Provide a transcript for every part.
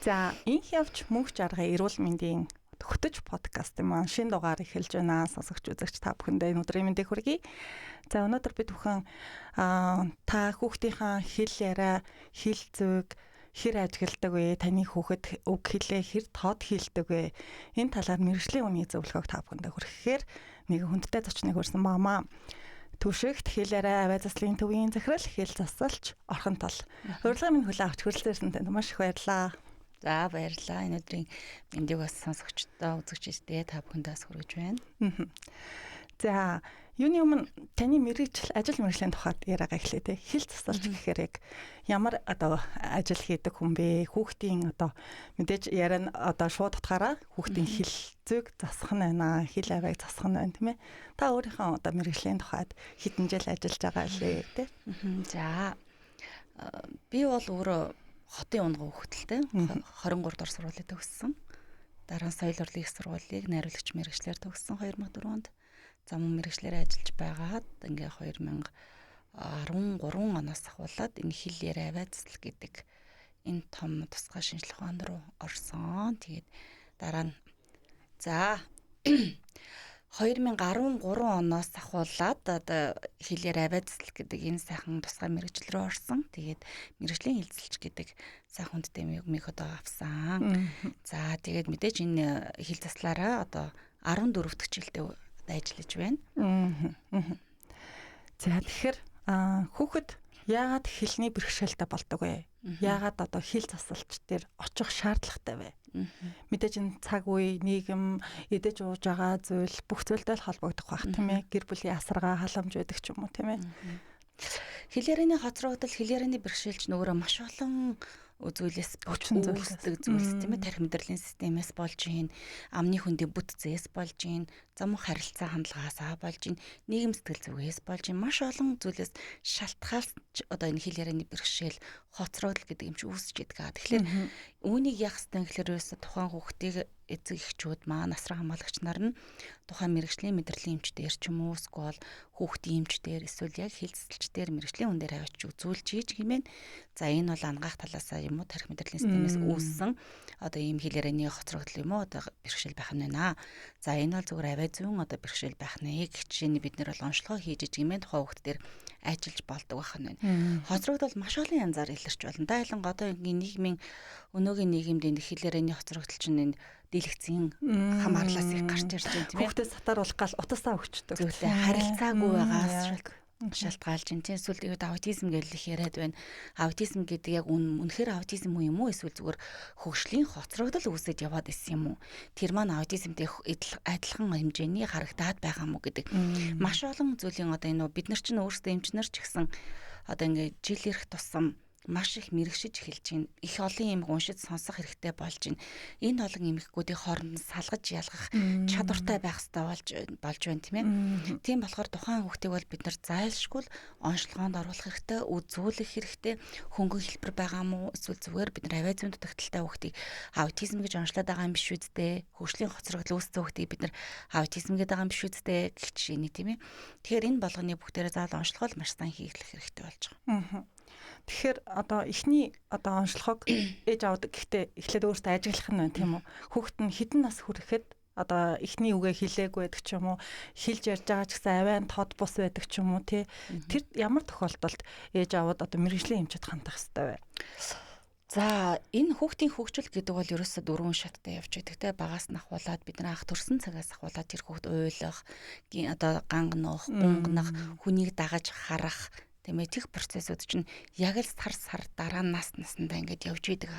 За инх явж мөнх жаргал эрүүл мэндийн хөтөж подкаст маань шинэ дугаар эхэлж байна. Сонсогч үзэгч та бүхэндээ өнөөдрийн мэндийг хүргэе. За өнөөдөр бид бүхэн та хүүхдийнхаа хэл яриа, хэл зүг хэр ажигладаг вэ? Таны хүүхэд үг хэлээ хэр тод хэлдэг вэ? Энэ талаар мэргэжлийн үний зөвлөгөөг та бүхэндээ хүргэхээр нэг хүндтэй зочныг хүрсэн баамаа. Түшигт хэл яриа, аваа заслын төвийн захирал, хэл засалч орхон тол. Урилгын минь хүлээн авч хүрэлцээрсэн танд маш их баярлалаа. За баярлалаа. Энэ өдрийн мэндийг бас сонсогчдоо үзэгчдээ та бүхэндээ хүргэж байна. За юуны өмнө таны мэргэжил ажил мэргэжлийн тухайд яриагаа эхлэе те. Хэл засалч гэхээр яг ямар одоо ажил хийдэг хүн бэ? Хүүхдийн одоо мэдээж яриа нь одоо шууд утгаараа хүүхдийн хэл зүг засах нь байна. Хэл авааг засах нь байна тийм ээ. Та өөрийнхөө одоо мэргэжлийн тухайд хэдэн жил ажиллаж байгаа лээ те. За би бол өөрөө хотын унган хүүхдэлтэй 23 дор сургуулийг төгссөн. Дараа нь соёл урлагийн их сургуулийг найруулагч мэргэжлэр төгссөн 2004 онд. Зам мэргэжлэрээ ажиллаж байгаад ингээ 2013 оноос ахуулаад энэ хэл яриа аваа засал гэдэг энэ том тусгай шинжилгээ ухаан руу орсон. Тэгээд дараа нь за 2013 оноос ахуулаад одоо хэлээр аваа засал гэдэг энэ сайхан тусгай мэргэжил рүү орсон. Тэгээд мэргэжлийн хэлцэлч гэдэг сайхан хүндтэй метод авсан. За тэгээд мэдээж энэ хэл заслаараа одоо 14 дахь жилдээ ажиллаж байна. За тэгэхээр хүүхэд яагаад хэлний бэрхшээлтэй болдог вэ? Яагаад одоо хэл засалч дээр очих шаардлагатай вэ? Мэдээж энэ цаг үе, нийгэм, эдэж ууж байгаа зүйл бүх зүйлтэй холбогдох байх тийм ээ. Гэр бүлийн асаргаа, халамж байдаг ч юм уу тийм ээ. Хэл ярианы хоцрогдол, хэл ярианы бэрхшээлч нөөрэ маш олон зүйлээс үүсдэг зүйлс тийм ээ. Тархи мэдрэлийн системээс болж ийн, амны хөндий бүт зээс болж ийн, зам харилцаа хандлагаасаа болж ийн, нийгэм сэтгэл зүгээс болж ийн, маш олон зүйлээс шалтгаалж одоо энэ хэл ярианы бэрхшээл, хоцрогдол гэдэг юм чи үүсэж идэг. Тэгэхээр үүнийг яах ёстой гэхээр ерөөсө тухайн хүүхдийг эцэг эхчүүд маань асран хамгаалагч нар нь тухайн мэргэжлийн мэдрэлийн эмчдэр ч юм уу эсвэл хүүхдийн эмчдэр эсвэл яг хэл засалчдэр мэргэжлийн хүн дээр авчиж үзүүлж хийж хэмээн. За энэ бол ангаах талаасаа юм уу тархи мэдрэлийн системээс үүссэн одоо ийм хэл ярианы хоцрогдол юм уу одоо бэрхшээл байх нь байна. За энэ бол зүгээр аваа зүүн одоо бэрхшээл байх нэ гэж чинь бид нэр бол онцлогоо хийж хэмээн тухайн хүүхд дээр ажиллаж болдог байх нь байна. Хоцрогдол маш олон янзаар илэрч болно. Дайлан одоо нийгмийн өнөөгийн нийгэмд энэ хэл ярианы хоцрогдол чинь энэ дэлгэцийн хамаарлаас их гарч ирж байна тийм ээ. Хүүхдээ сатааруулах гал утасаа өгчдөг. Зүйлээ харилцаагүй байгаас шалтгаалж байна. Тийм эсвэл аутизм гэж их яриад байна. Аутизм гэдэг яг үнэхээр аутизм юм уу эсвэл зүгээр хөгжлийн хоцрогдол үүсэж яваад исэн юм уу? Тэр маань аутизмтэй адилхан хэмжээний харагдаад байгаа мó гэдэг. Маш олон зүйлийн одоо энэ бид нар чинь өөрсдөө эмчнэр ч гэсэн одоо ингээд жил ирэх тусам маш их мэрэгшиж эхэлж байна. Их олон юм уншиж сонсох хэрэгтэй болж байна. Энэ олон эмэгхүүдийн хооронд салгаж ялгах чадвартай байх хэрэгтэй болж байна тийм ээ. Тийм болохоор тухайн хүүхдийг бол бид нар зайлшгүй онцлогоонд оруулах хэрэгтэй, үзүүлэх хэрэгтэй. Хөнгөн хэлбэр байгаа мó эсвэл зүгээр бид нар аваа зүүн дутагдaltaй хүүхдийг аутизм гэж онцлоод байгаа юм биш үсттэй. Хөгжлийн хоцрогдол үүссэн хүүхдийг бид нар аутизм гэдэг байгаа юм биш үсттэй гэх жишээний тийм ээ. Тэгэхээр энэ болгоны бүгдээрээ заавал онцлогоо маш сайн хийх хэрэгтэй болж байгаа. Тэгэхээр одоо эхний одоо онцлогоог ээж аваад гэхдээ эхлээд өөртөө ажиглах нь байна тийм үү? Хүүхэд нь хэдэн нас хүрэхэд одоо эхний үгээ хэлээгүй байдаг ч юм уу? Хэлж ярьж байгаа ч гэсэн авайн тод бус байдаг ч юм уу тий? Тэр ямар тохиолдолд ээж аваад одоо мэргэжлийн эмчэд хандах хэрэгтэй вэ? За энэ хүүхдийн хөгжил гэдэг бол ерөөсөө дөрвөн шаттай явж байдаг те багаас нь ахуулаад бид нар анх төрсэн цагаас ахуулаад тэр хүүхд уйлах, одоо гангнах, гунгнах, хүнийг дагаж харах тиймээ тех процессууд чинь яг л сар дараа насндаа ингээд явж идэг.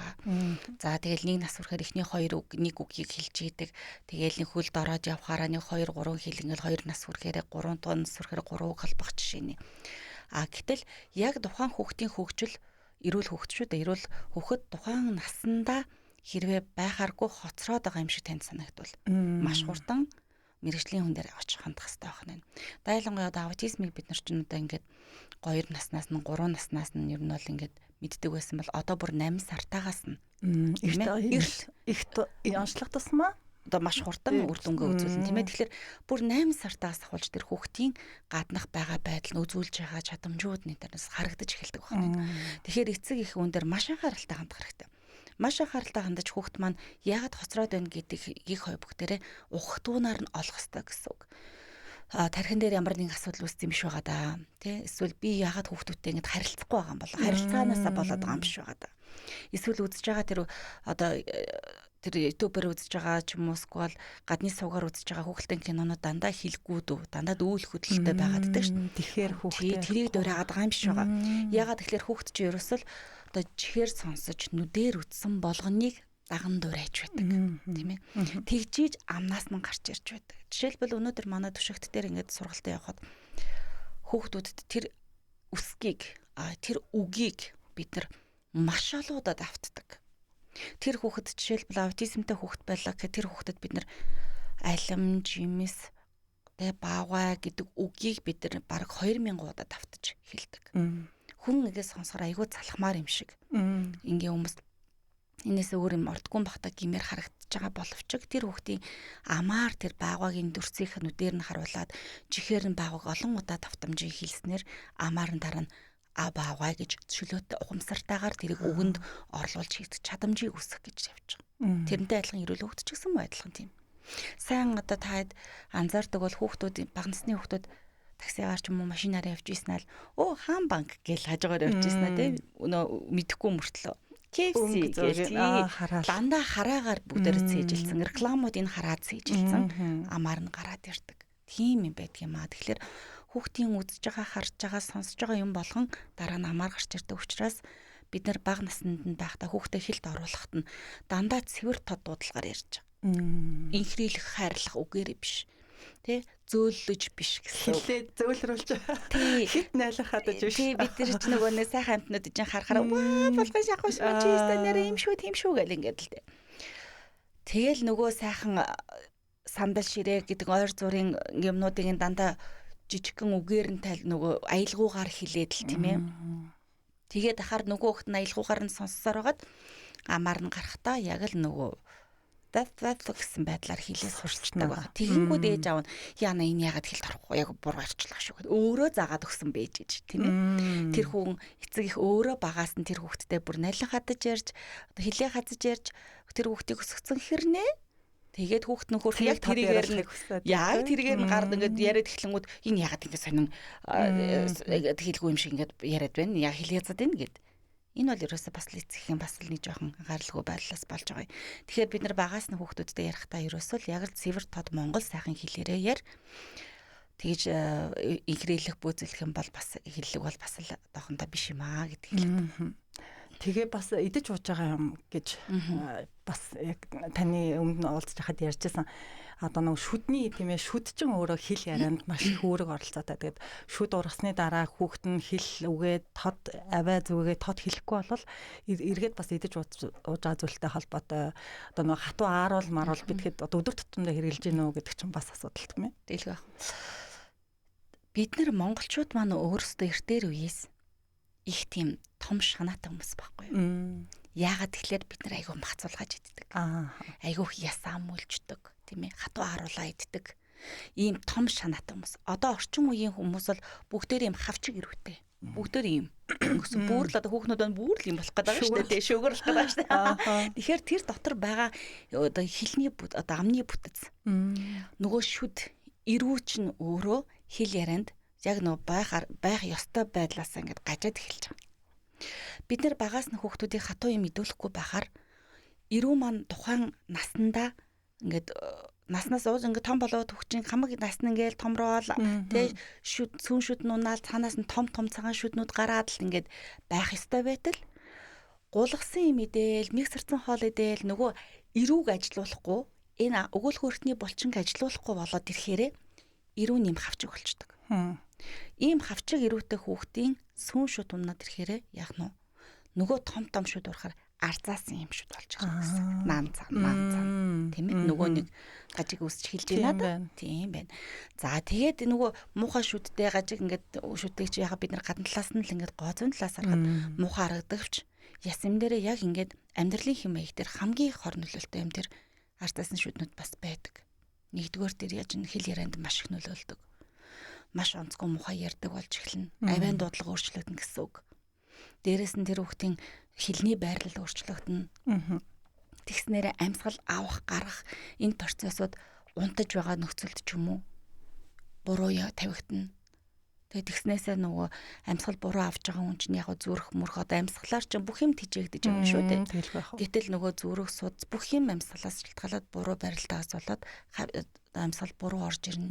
За тэгэл нэг нас хүрэхээр эхний нэг үгийг хэлж идэг. Тэгэл нэг хөлд ороод явхаараа нэг 2 3 хэл ингээд 2 нас хүрэхээр 3 тонн сүрэхээр 3 үг холбох жишээний. Гэтэл яг тухайн хүүхдийн хөгжил эрүүл хүүхэд шүү дээ. Эрүүл хүүхэд тухайн наснда хэрвээ байхааргүй хоцроод байгаа юм шиг танд санагдвал маш хурдан мэргэжлийн хүн дээр очих хандах хэрэгтэй байна. Дайлангуй одоо аутизмыг бид нар ч одоо ингээд 2 наснаас нь 3 наснаас нь ер нь бол ингээд мэддэг байсан бол одоо бүр 8 сартаагаас нь их онцлог тусмаа одоо маш хурдан үр дүнгээ үзүүлнэ тийм ээ. Тэгэхээр бүр 8 сартаас ахуулж тэр хүүхдийн гаднах байгаа байдал нь үзүүлж байгаа чадамжууд нэтэрнээс харагдаж эхэлдэг байна. Тэгэхээр эцэг их хүн дээр маш анхааралтай хандах хэрэгтэй. Маш анхааралтай хандаж хүүхэд маань яагаад хоцроод байна гэдгийг хой бүгдээрээ ухтуунаар нь олох ёстой гэсэн үг. Тархин дээр ямар нэгэн асуудал үүссэн юм биш байгаа да. Тэ эсвэл би яагаад хүүхдүүдтэй ингэж харилцахгүй байгаа юм бол харилцаанаасаа болоод байгаа юм биш байгаа да. Эсвэл үзэж байгаа тэр ютубер үзэж байгаа ч юм уу эсвэл гадны суугаар үзэж байгаа хүүхдийн кинонууд дандаа хэлэхгүй дүү, дандаа үйл хөдлөлттэй байгаад байдаг шүү. Тэгэхээр хүүхдээ тэрийг дуурайгаад байгаа юм биш байгаа. Яагаад тэгэхээр хүүхд чи ерөөсөл одоо чихээр сонсож нүдээр үтсэн болгоныг даган дуурайж байдаг тийм ээ. Тэгжиж амнаас нь гарч ирж байдаг. Жишээлбэл өнөөдөр манай түшигт дээр ингээд сургалтад явхад хүүхдүүдэд тэр үсгийг тэр үгийг бид нар маш олуудад автдаг. Тэр хүүхэд жишээлбэл аутизмтай хүүхэд байлаа гэхэд тэр хүүхдэд бид нар алим, жимс, баавгай гэдэг үгийг бид нар бараг 2000 удаад автаж хэлдэг. Хүн нэгээс сонсохоор айгүй залхмаар юм шиг. Ингийн хүмүүс энээс өөр юм ордгүй бахта гимээр харагдаж байгаа боловч тэр хүүхдийн амаар тэр баавгагийн дүрсийнх нүдээр нь харуулад чихээр нь баавгаг олон удаа давтамжийг хэлснээр амаар нь дараа нь баавгай гэж чөлөөтэй ухамсартайгаар тэрийг өгөнд орлуулж хийх чадамжийг үүсгэх гэж явж байгаа. Тэрнтэй адилхан эрүүл хөвгт ч гэсэн адилхан тийм. Сайн одоо таад анзаардаг бол хүүхдүүд бага насны хүүхдүүд таксигаар ч юм уу машинаар явж ийснэ л хаан банк гэж хажуугаар явж ийснэ тийм мэдэхгүй мөртлөө KFC гэж дандаа хараагаар бүгдээр цээжилсэн рекламуудыг хараад цээжилсэн амаар нь гараад ирдэг. Тийм юм байдаг юм аа. Тэгэхээр хүүхдийн үзэж байгаа, харж байгаа, сонсож байгаа юм болгон дараа нь амаар гарч ирдэг учраас бид нар бага наснд нь байхдаа хүүхдэд хэлд оруулахад нь дандаа цэвэр тод дуудлагаар ярьж байгаа. Инхрийлэх, хайрлах үгээр биш. Тэ зөөлөж биш гэсэн. Хэлээд зөөлрүүлж хит найлахад гэж биш. Тий бид нар ч нөгөө нэг сайхан амтнууд чинь харахаар болгон шахах шиг чи өстө нэрэ юм шүү тийм шүү гэл ингээд л дээ. Тэгэл нөгөө сайхан сандал ширээ гэдэг ойр зургийн юмнуудыг дандаа жижигхэн үгээр нь тал нөгөө аялгуугаар хэлээд л тийм ээ. Тэгээд ахаар нөгөө хөхт нь аялгуугаар нь сонссоор хагаад амаар нь гарахтаа яг л нөгөө гэсэн байдлаар хэлээ сурчдаг байна. Тэгэнгүүт ээж аав нь яана энэ яагаад хэлд орохгүй яг буруу арчлаа шүү гэдэг. Өөрөө заагаад өгсөн байж гэж тийм ээ. Тэр хүн эцэг их өөрөө багаас нь тэр хүүхдтэй бүр найлан хадаж ярьж хэлээ хазаж ярьж тэр хүүхдийг өсгсөн хэрнээ. Тэгээд хүүхд нөхөр яг тэрийгээр нь гард ингээд яриад эхлэнгүүд энэ яагаад ингэ сонин хэлгүй юм шиг ингээд яриад байна. Яг хэлээ зад байна гэд. Энэ бол ерөөсөө бас л эцгийн бас л нэг жоохон анхааралгүй байдлаас болж байгаа юм. Тэгэхээр бид нар багаас нь хүүхдүүдтэй ярихдаа ерөөсөө л яг л цэвэр тод монгол сайхан хэлээрээ яар. Тэгж инхрийлэх бөөзөлөх юм бол бас хэллэг бол бас л одоохондоо биш юм аа гэдэг хэлээд. Тэгээ бас идэж ууж байгаа юм гэж бас яг таны өмнө уулзж хахад ярьжсэн. Одоо нэг шүдний тийм ээ шүдчин өөрөө хэл ярианд маш их үүрэг оролцоотой. Тэгээд шүд ургасны дараа хүүхэд нь хэл үгээд тод аваа зүгээ тод хэлэхгүй болвол эргээд бас идэж ууж байгаа зүйлтэй холбоотой одоо нэг хатуу ааруул маруул битгэхэд одоо өдөр тутамдаа хэрэгжилж гинөө гэдэг чинь бас асуудал тийм ээ. Тэгэлгүй байна. Бид нар монголчууд маань өөрсдөө эртээр үеэс их тийм том шанаатай хүмүүс байхгүй юу? Яагаад тэгэхээр бид нар айгүй махцуулгаж иддэг. Айгүй ясаа мүлждэг, тийм ээ? Хатуу харуулаа иддэг. Ийм том шанаатай хүмүүс. Одоо орчин үеийн хүмүүс бол бүгдээр ийм хавчиг ирвэтэй. Бүгдээр ийм өнгөсөн бүр л одоо хүүхнүүд нь бүр л юм болох гэдэг шүү дээ. Шүгэр болох гэдэг шүү дээ. Тэгэхээр тэр дотор байгаа одоо хэлний одоо амны бүтэц. Нөгөө шүд ирвүүч нь өөрөө хэл ярианд яг нөө байх ёстой байдлаас ингээд гажаад эхэлж байгаа. Бид нар багаас нь хүүхдүүдийг хатуу юм идүүлэхгүй байхаар ирүү маань тухайн наснда ингээд наснаас ууж ингээд том болоод хөгжин хамаг насн ингээд томроол тий сүүн шүд нунаал цаанаас нь том цагаан шүднүүд гараад л ингээд байх ёстой байтал гулгасан юм идээл миксерцэн хоол идээл нөгөө ирүүг ажилуулахгүй энэ өгөөл хөртний булчинг ажилуулахгүй болоод ирэхээрээ ирүү нэм хавчиг болчдөг. Ийм хавчиг ирүүтэй хүүхдийн сүүн шүд унаад ирэхээрээ яг нөгөө том шүд урахаар арцаасан юм шүд болж байгаа гэсэн. Наан цаа. Тийм ээ. Нөгөө нэг гажиг үсч хэлж байна. Тийм байна. За тэгээд нөгөө муухай шүдтэй гажиг ингээд шүдтэй чи яхаа бид нар гадна талаас нь л ингээд гооцон талаас харахад муухай харагдагч ясэм дээрээ яг ингээд амьдралын хэм маягт дээр хамгийн их хор нөлөөлтэй юм тэр арцаасан шүднүүд бас байдаг. Нэгдүгээр дээр яаж н хэл ярианд маш их нөлөөлдөг. Маш онцгой мухай ярьдаг болж эхэлнэ. Авиан дуудлага өөрчлөгдөн гэсэн үг. Дээрээс нь тэр хүүхдийн Хэлний байрлал өөрчлөгдөнө. Тэгснээрээ амьсгал авах, гарах энэ процессууд унтаж байгаа нөхцөлд ч юм уу буруу тавигдана. Тэгээд тэгснээсээ нөгөө амьсгал буруу авч байгаа хүн чинь яг зүрх мөрх одоо амьсгалаар чинь бүх юм тижээгдэж байгаа шүү дээ. Гэтэл нөгөө зүрх судас бүх юм амьсгалаас шалтгаалаад буруу барилдаас болоод амьсгал буруу орж ирнэ.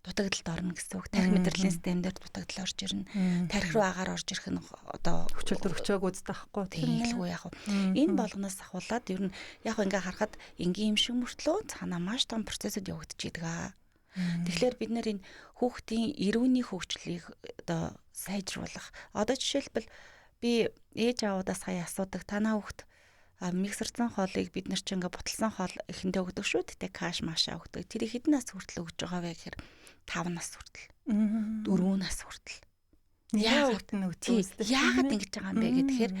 Дутагдалд орно гэсэн үг. Тархи мэдрэлийн систем дээр дутагдал орж ирнэ. Тархи руу агаар орж ирэх нь одоо хүчил төрөгчөөг үздэг байхгүй тиймэлгүй яг. Энэ болгоноос ахуулаад ер нь яг ингээ харахад энгийн юм шиг мөртлөө цаанаа маш том процессыг явагдаж идэг. Тэгэхээр бид нэр энэ хүүхдийн эрүүний хөгжлийг одоо сайжруулах. Одоо жишээлбэл би ээж аавудаас хаяа асуудаг танаа хүүхд миксерсэн хоолыг бид нар ч ингээ буталсан хоол эхэндээ өгдөг шүү дээ. Каш машаа өгдөг. Тэр хэдэн нас хүртэл өгж байгаа вэ гэхээр 5 нас хүртэл. 4 нас хүртэл. Яагаад ингэж байгаа юм бэ гэхээр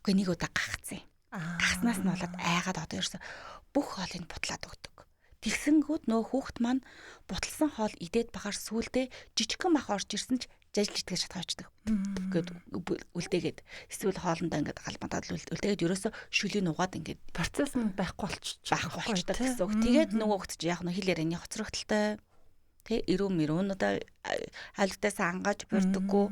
үгүй нэг удаа гагцсан. Гаснаас нь болоод айгаад одоо ерөөсө бүх хоолыг бутлаад өгдөг. Тэгсэнгүүд нөө хүүхд маань буталсан хоол идээд багаар сүулдэ жижигхэн мах орж ирсэн ч жажил итгэж шатгаачдаг. Гэт үлдээгээд эсвэл хоолндоо ингээд галбантаад үлдээгээд ерөөсө шүлийн угаад ингээд процесс нь байхгүй болчихдаг гэсэн үг. Тэгээд нөгөө хүүхд чи яг нөө хэл ярианы хоцрогдолтой тэ эрүү мөрөн одоо айлтаас ангааж бэрдэггүй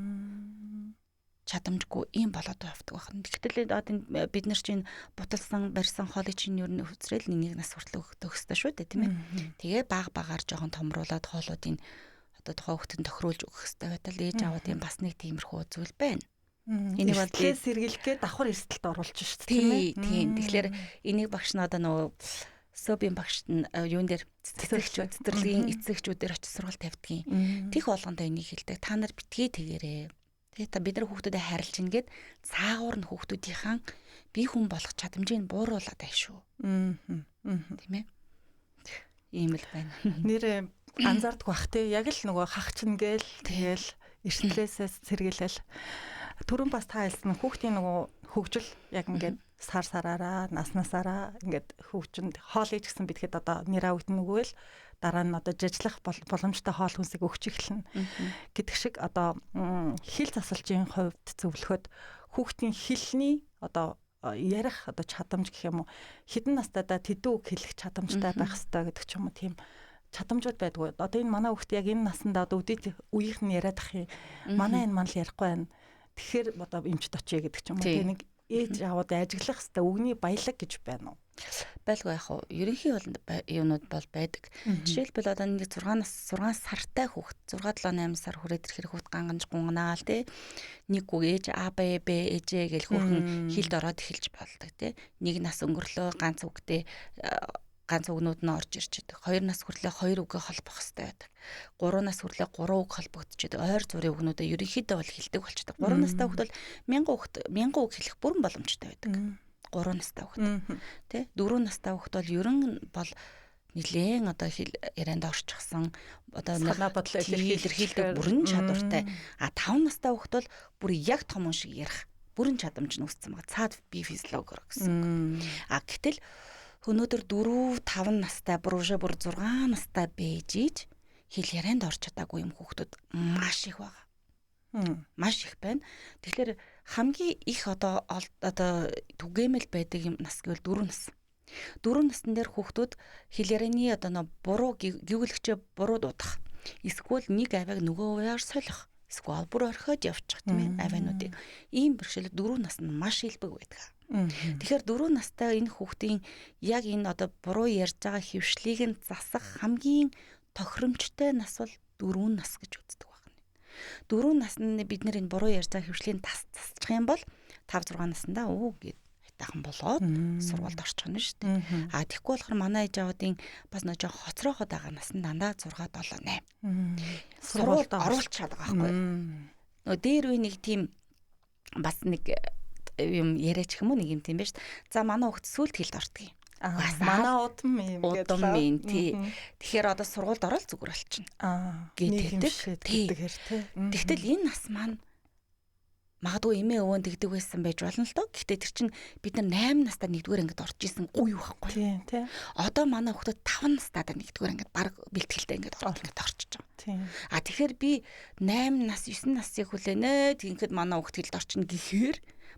чадамжгүй юм болоод явдаг байна. Тэгтэл одоо бид нар чинь буталсан барьсан хоолыг чинь ер нь хүсрэл нэг нас хүртэл өгөх хэрэгтэй шүү дээ, тийм ээ. Тэгээ багаар жоохон томруулаад хоолуудыг одоо тухайн хүүхдэд тохируулж өгөх хэрэгтэй байтал ээж аавуудын бас нэг тиймэрхүү зүйл байна. Энийг бол сэргийлэхээ давхар эрсдэлд оруулж шүү дээ, тийм. Тэгэхээр энийг багш нь одоо нөгөө СОБ-ийн багш нь юун дээр цэцэрлэгийн эцэгчүүдээр очиж сургалт тавьдгийн. Тих болгондоо энийг хэлдэг. Та нар битгий тэгээрээ. Тэгээ та бид нар хүүхдүүдэд харилж ингээд цаагуур нь хүүхдүүдийнхэн бие хүн болох чадамжийг бууруулаад байна шүү. Тийм ээ. Ийм л байна. Нэрээ анзаардаг бах те яг л нөгөө хах чинь гээл тэгэл эрсдлээсээ сэргийлэл. Түрүүн бас та хэлсэн хүүхдийн нөгөө хөгжил яг ингээд сараараа наснасаараа ингээд хөгжинд хоол иж гэсэн битгэд одоо нэр авт нүгөө л дараа нь одоо жижиглах боломжтой хоол хүнсийг өгч эхэлнэ гэдэг шиг одоо хэл засалчийн хувьд зөвлөхөд хүүхдийн хэлний одоо ярих одоо чадамж гэх юм уу хэдэн настайдаа тэдүү үг хэлэх чадамжтай байх хэрэгтэй гэдэг ч юм уу тийм чадамжууд байдгүй. Одоо энэ манай хүүхд яг энэ насандаа одоо үеийнх нь яриад ах юм. Манай энэ мань л ярихгүй байна. Тэгэхээр одоо эмчд очие гэдэг ч юм уу. Тэгээ нэг ээж аваад ажиглах хэвээр үгний баялаг гэж байна уу? Байлгүй яах вэ? Ерөнхий юунууд бол байдаг. Жишээлбэл одоо нэг 6 сартай хүүхэд 6-7-8 сар хүрээд ирэхээр хүүхэд ганганж гунганаал тий. Нэг үг ээж а б ээжээ гэл хүүхэн хилд ороод эхэлж болдог тий. Нэг нас өнгөрлөө ганц үгтэй ганц үгнүүд нь орж ирж байдаг. 2 нас хүрлээ 2 үгээ холбох хэрэгтэй байдаг. 3 нас хүрлээ 3 үг холбогдчихдаг. Ойр зургийн үгнүүдээ ерөнхийдөө бол хэлдэг болчихдог. 3 настай хүүхэд бол 1000 үг хэлэх бүрэн боломжтой байдаг. 3 настай хүүхэд. Тэ 4 настай хүүхэд бол ерөн бол нэлээн одоо хэл ярианд орчихсан одоо санаа бодлоо илэрхийлдэг бүрэн чадвартай. 5 настай хүүхэд бол бүр яг том хүн шиг ярих бүрэн чадамж нь үссэн байгаа. Цаад бие физиологоор гэсэн. Гэтэл өнөөдөр 4-5 настай бүр 6 настай бэжиж хэл ярианд орч чадаагүй юм хүүхдүүд маш их байгаа. Маш их байна. Тэгэхээр хамгийн их одоо түгээмэл байдаг юм нас гэвэл 4 нас. 4 насн дээр хүүхдүүд хэл ярианы одоо буруу гүйгэлэгчээ буруу дуудах. Эсвэл нэг авийг нөгөө уяар солих. Эсвэл бүр орхиод явчих тийм ээ авиануудыг. Ийм бэрхшээл 4 наснд маш илбэг байдаг. Тэгэхээр 4 настай энэ хүүхдийн яг энэ одоо буруу ярьж байгаа хөвшлийг нь засах хамгийн тохиромжтой нас бол 4 нас гэж үздэг байна. 4 наснд бид нэр энэ буруу ярьж байгаа хөвшлийн засчих юм бол 5-6 наснда гэд хайтахан болоод сургуульд орчих нь шүү дээ. Тэгэхгүй болохоор манай ээж аавуудын бас нэг жоо хоцрооход байгаа наснд дандаа 6-7-8. Сургуульд оруулчихад байгаа байхгүй. Нөгөө дээр үе нэг тийм бас нэг юм яриач юм уу нэг юм тийм байж. За манай хүүхд сүлд хэлд ортгий. Манай удам юм гэдэг. Тий. Тэгэхээр одоо сургуульд ороод зүгээр болчихно. Гэдэг тэгэхээр тий. Тэгтэл энэ нас маань магадгүй эмээ өвөн тэгдэг байсан байж болно л доо. Гэхдээ тэр чинь бид нар 8 настай 1-р ангид орж исэн үе байхгүй. Тий. Одоо манай хүүхдүүд 5 настайдаа 1-р ангид баг бэлтгэлтэй ингээд орчиж байгаа. Тий. Тэгэхээр би 8 нас 9 насыг хүлээнэ. Тэгэхэд манай хүүхд хэлд орчихно гэхээр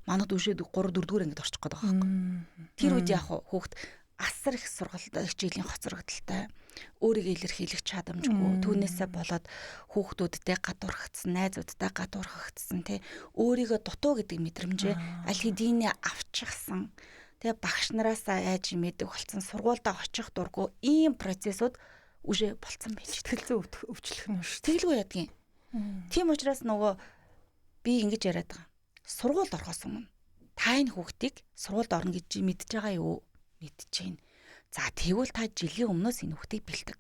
манад үшээд 3 4 дугаар ангид орчих гээд байгаа байхгүй. Тэр үед яг хүүхд асар их сургалт хичээлийн хоцрогдолтой, өөрийгөө илэрхийлэх чадамжгүй, түүнээсээ болоод хүүхдүүдтэй гадуурхагдсан, найзуудтай гадуурхагдсан, тий өөрийгөө дутуу гэдэг мэдрэмжээ аль хэдийнэ авчихсан, тий багш нараасаа айж имэдэг болсон, сургуультай очих дурггүй ийм процессууд үжээ болцсон байж. Сэтгэл зүйн өвчлөх нь шүү. Тэглгүй ядгийн. Тийм учраас нөгөө би ингэж яриад байгаа. Сургуульд орохоос өмнө та энэ хүүхдийг сургуульд орно гэж мэдж байгаа юу? Мэдчихээн. За тэгвэл та жилийн өмнөөс энэ хүүхдийг бэлдэг.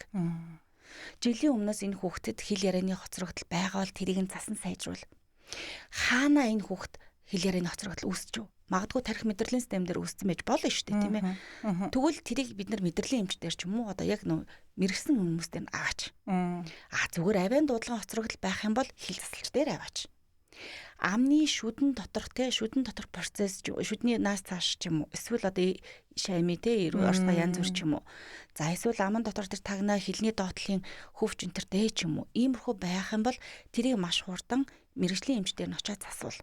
Жилийн өмнөөс энэ хүүхдэд хэл ярианы хоцрогдол байгаа бол тэрийг нь засан сайжруул. Хаана энэ хүүхд хэл ярианы хоцрогдол үүсэж юу? Магадгүй тарих мэдрэлийн систем дээр үүссэн байж болно шүү дээ, тийм ээ. Тэгвэл тэрийг бид нар мэдрэлийн эмчдэр ч юм уу одоо яг нөө мэрэгсэн хүмүүстэй аваач. Зүгээр авиан дуудлага хоцрогдол байх юм бол хэл засалч дээр аваач. Амны шүдэн доторх процесс шүдний наас цааш ч юм уу эсвэл одоо шами те орсгоо янз бүр ч юм уу. За эсвэл аман дотор тэр тагнаа хилний доотлын хөвч энтер дэ ч юм уу. Иймэрхүү байх юм бол тэрийг маш хурдан мэрэгжлийн эмчдэр нь очиад засвал.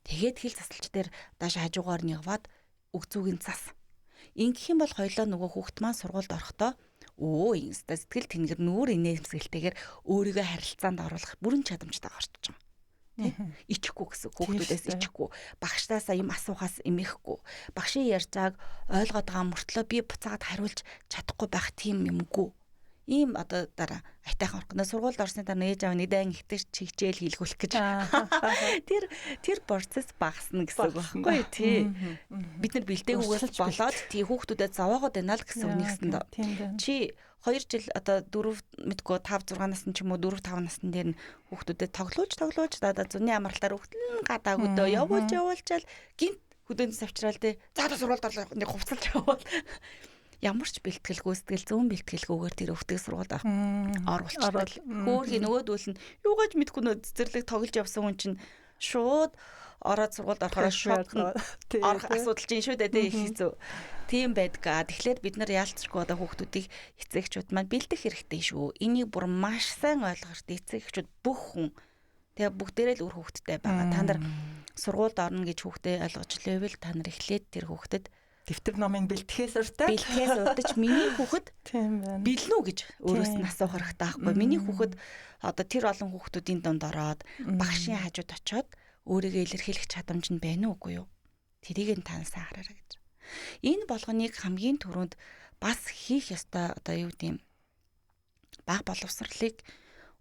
Тэгээд хэл засалч дээр дааш хажуугаар нь яваад өгзүүгийн зас. Ингэх юм бол хоёлоо нөгөө хүүхд маань сургуульд орохдоо сэтгэл тэнгэр нүүр инээмсгэлтэйгээр өөрийгөө харилцаанд оруулах бүрэн чадамжтай гарч байгаа. Ичихгүй гэсэн хүүхдүүдээс ичихгүй, багшдаасаа юм асуухаас эмээхгүй, багшийн ярьжааг ойлгоод байгаа мөртлөө би буцаад хариулж чадахгүй байх тийм юмгүй. Ийм одоо дараа айтайхан орхно сургуульд орсны дараа ээж аав нэгэн ихтэй чигчээл хийлгүүлэх гэж. Тэр процесс багасна гэсэн үг байхгүй тий. Бид нар бэлдээгүйгээс болоод тий хүүхдүүдэд зовоогоод байна л гэсэн үг нэгсэнд. Чи 2 жил одоо 4 мэдгүй 5 6 насны ч юм уу 4 5 насны дээр нь хүүхдүүдэд тоглуулж одоо зуны амралтаар хүүхдэн гадаа хөдөө явуулчаал гинт хөдөөнөөс авчраал тий. За одоо сургуульд орлоо нэг хувцалж явал. Ямар ч бэлтгэлгүй сэтгэл зүүн бэлтгэлгүйгээр тэр өвдөг сургуульд оруулчихдаг. Хөөхий нөгөөдөл нь юугаж мэдгүй нөө цэцэрлэг тоглож явсан хүн чинь шууд ороод сургуульд орохоор шок орох асуудал чинь шүү дээ их хэцүү. Тийм байдгаа. Тэгэхээр бид нар яалтчгүй одоо хүүхдүүдийг эцэгчүүд маань бэлдэх хэрэгтэй шүү. Энийг бүр маш сайн ойлгох эцэгчүүд бүх хүн тэгээ бүгдээрээ л үр хүүхдтэй байгаа. Та нар сургуульд орно гэж хүүхдээ ойлгож лээвэл та нар эхлээд тэр хүүхдэд дэвтэр номыг бэлтгэхээс урдаж миний хүүхэд бэлнүү гэж өөрөөс нь асуух хэрэгтэй байхгүй. Миний хүүхэд одоо тэр олон хүүхдүүдийн дунд ороод багшийн хажууд очиод өөрийгөө илэрхийлэх чадамж нь байна уугүй юу? Тэрийг нь таньсан хараарай гэж. Энэ болгоныг хамгийн түрүүнд бас хийх ёстой одоо юу гэдэм баг боловсролыг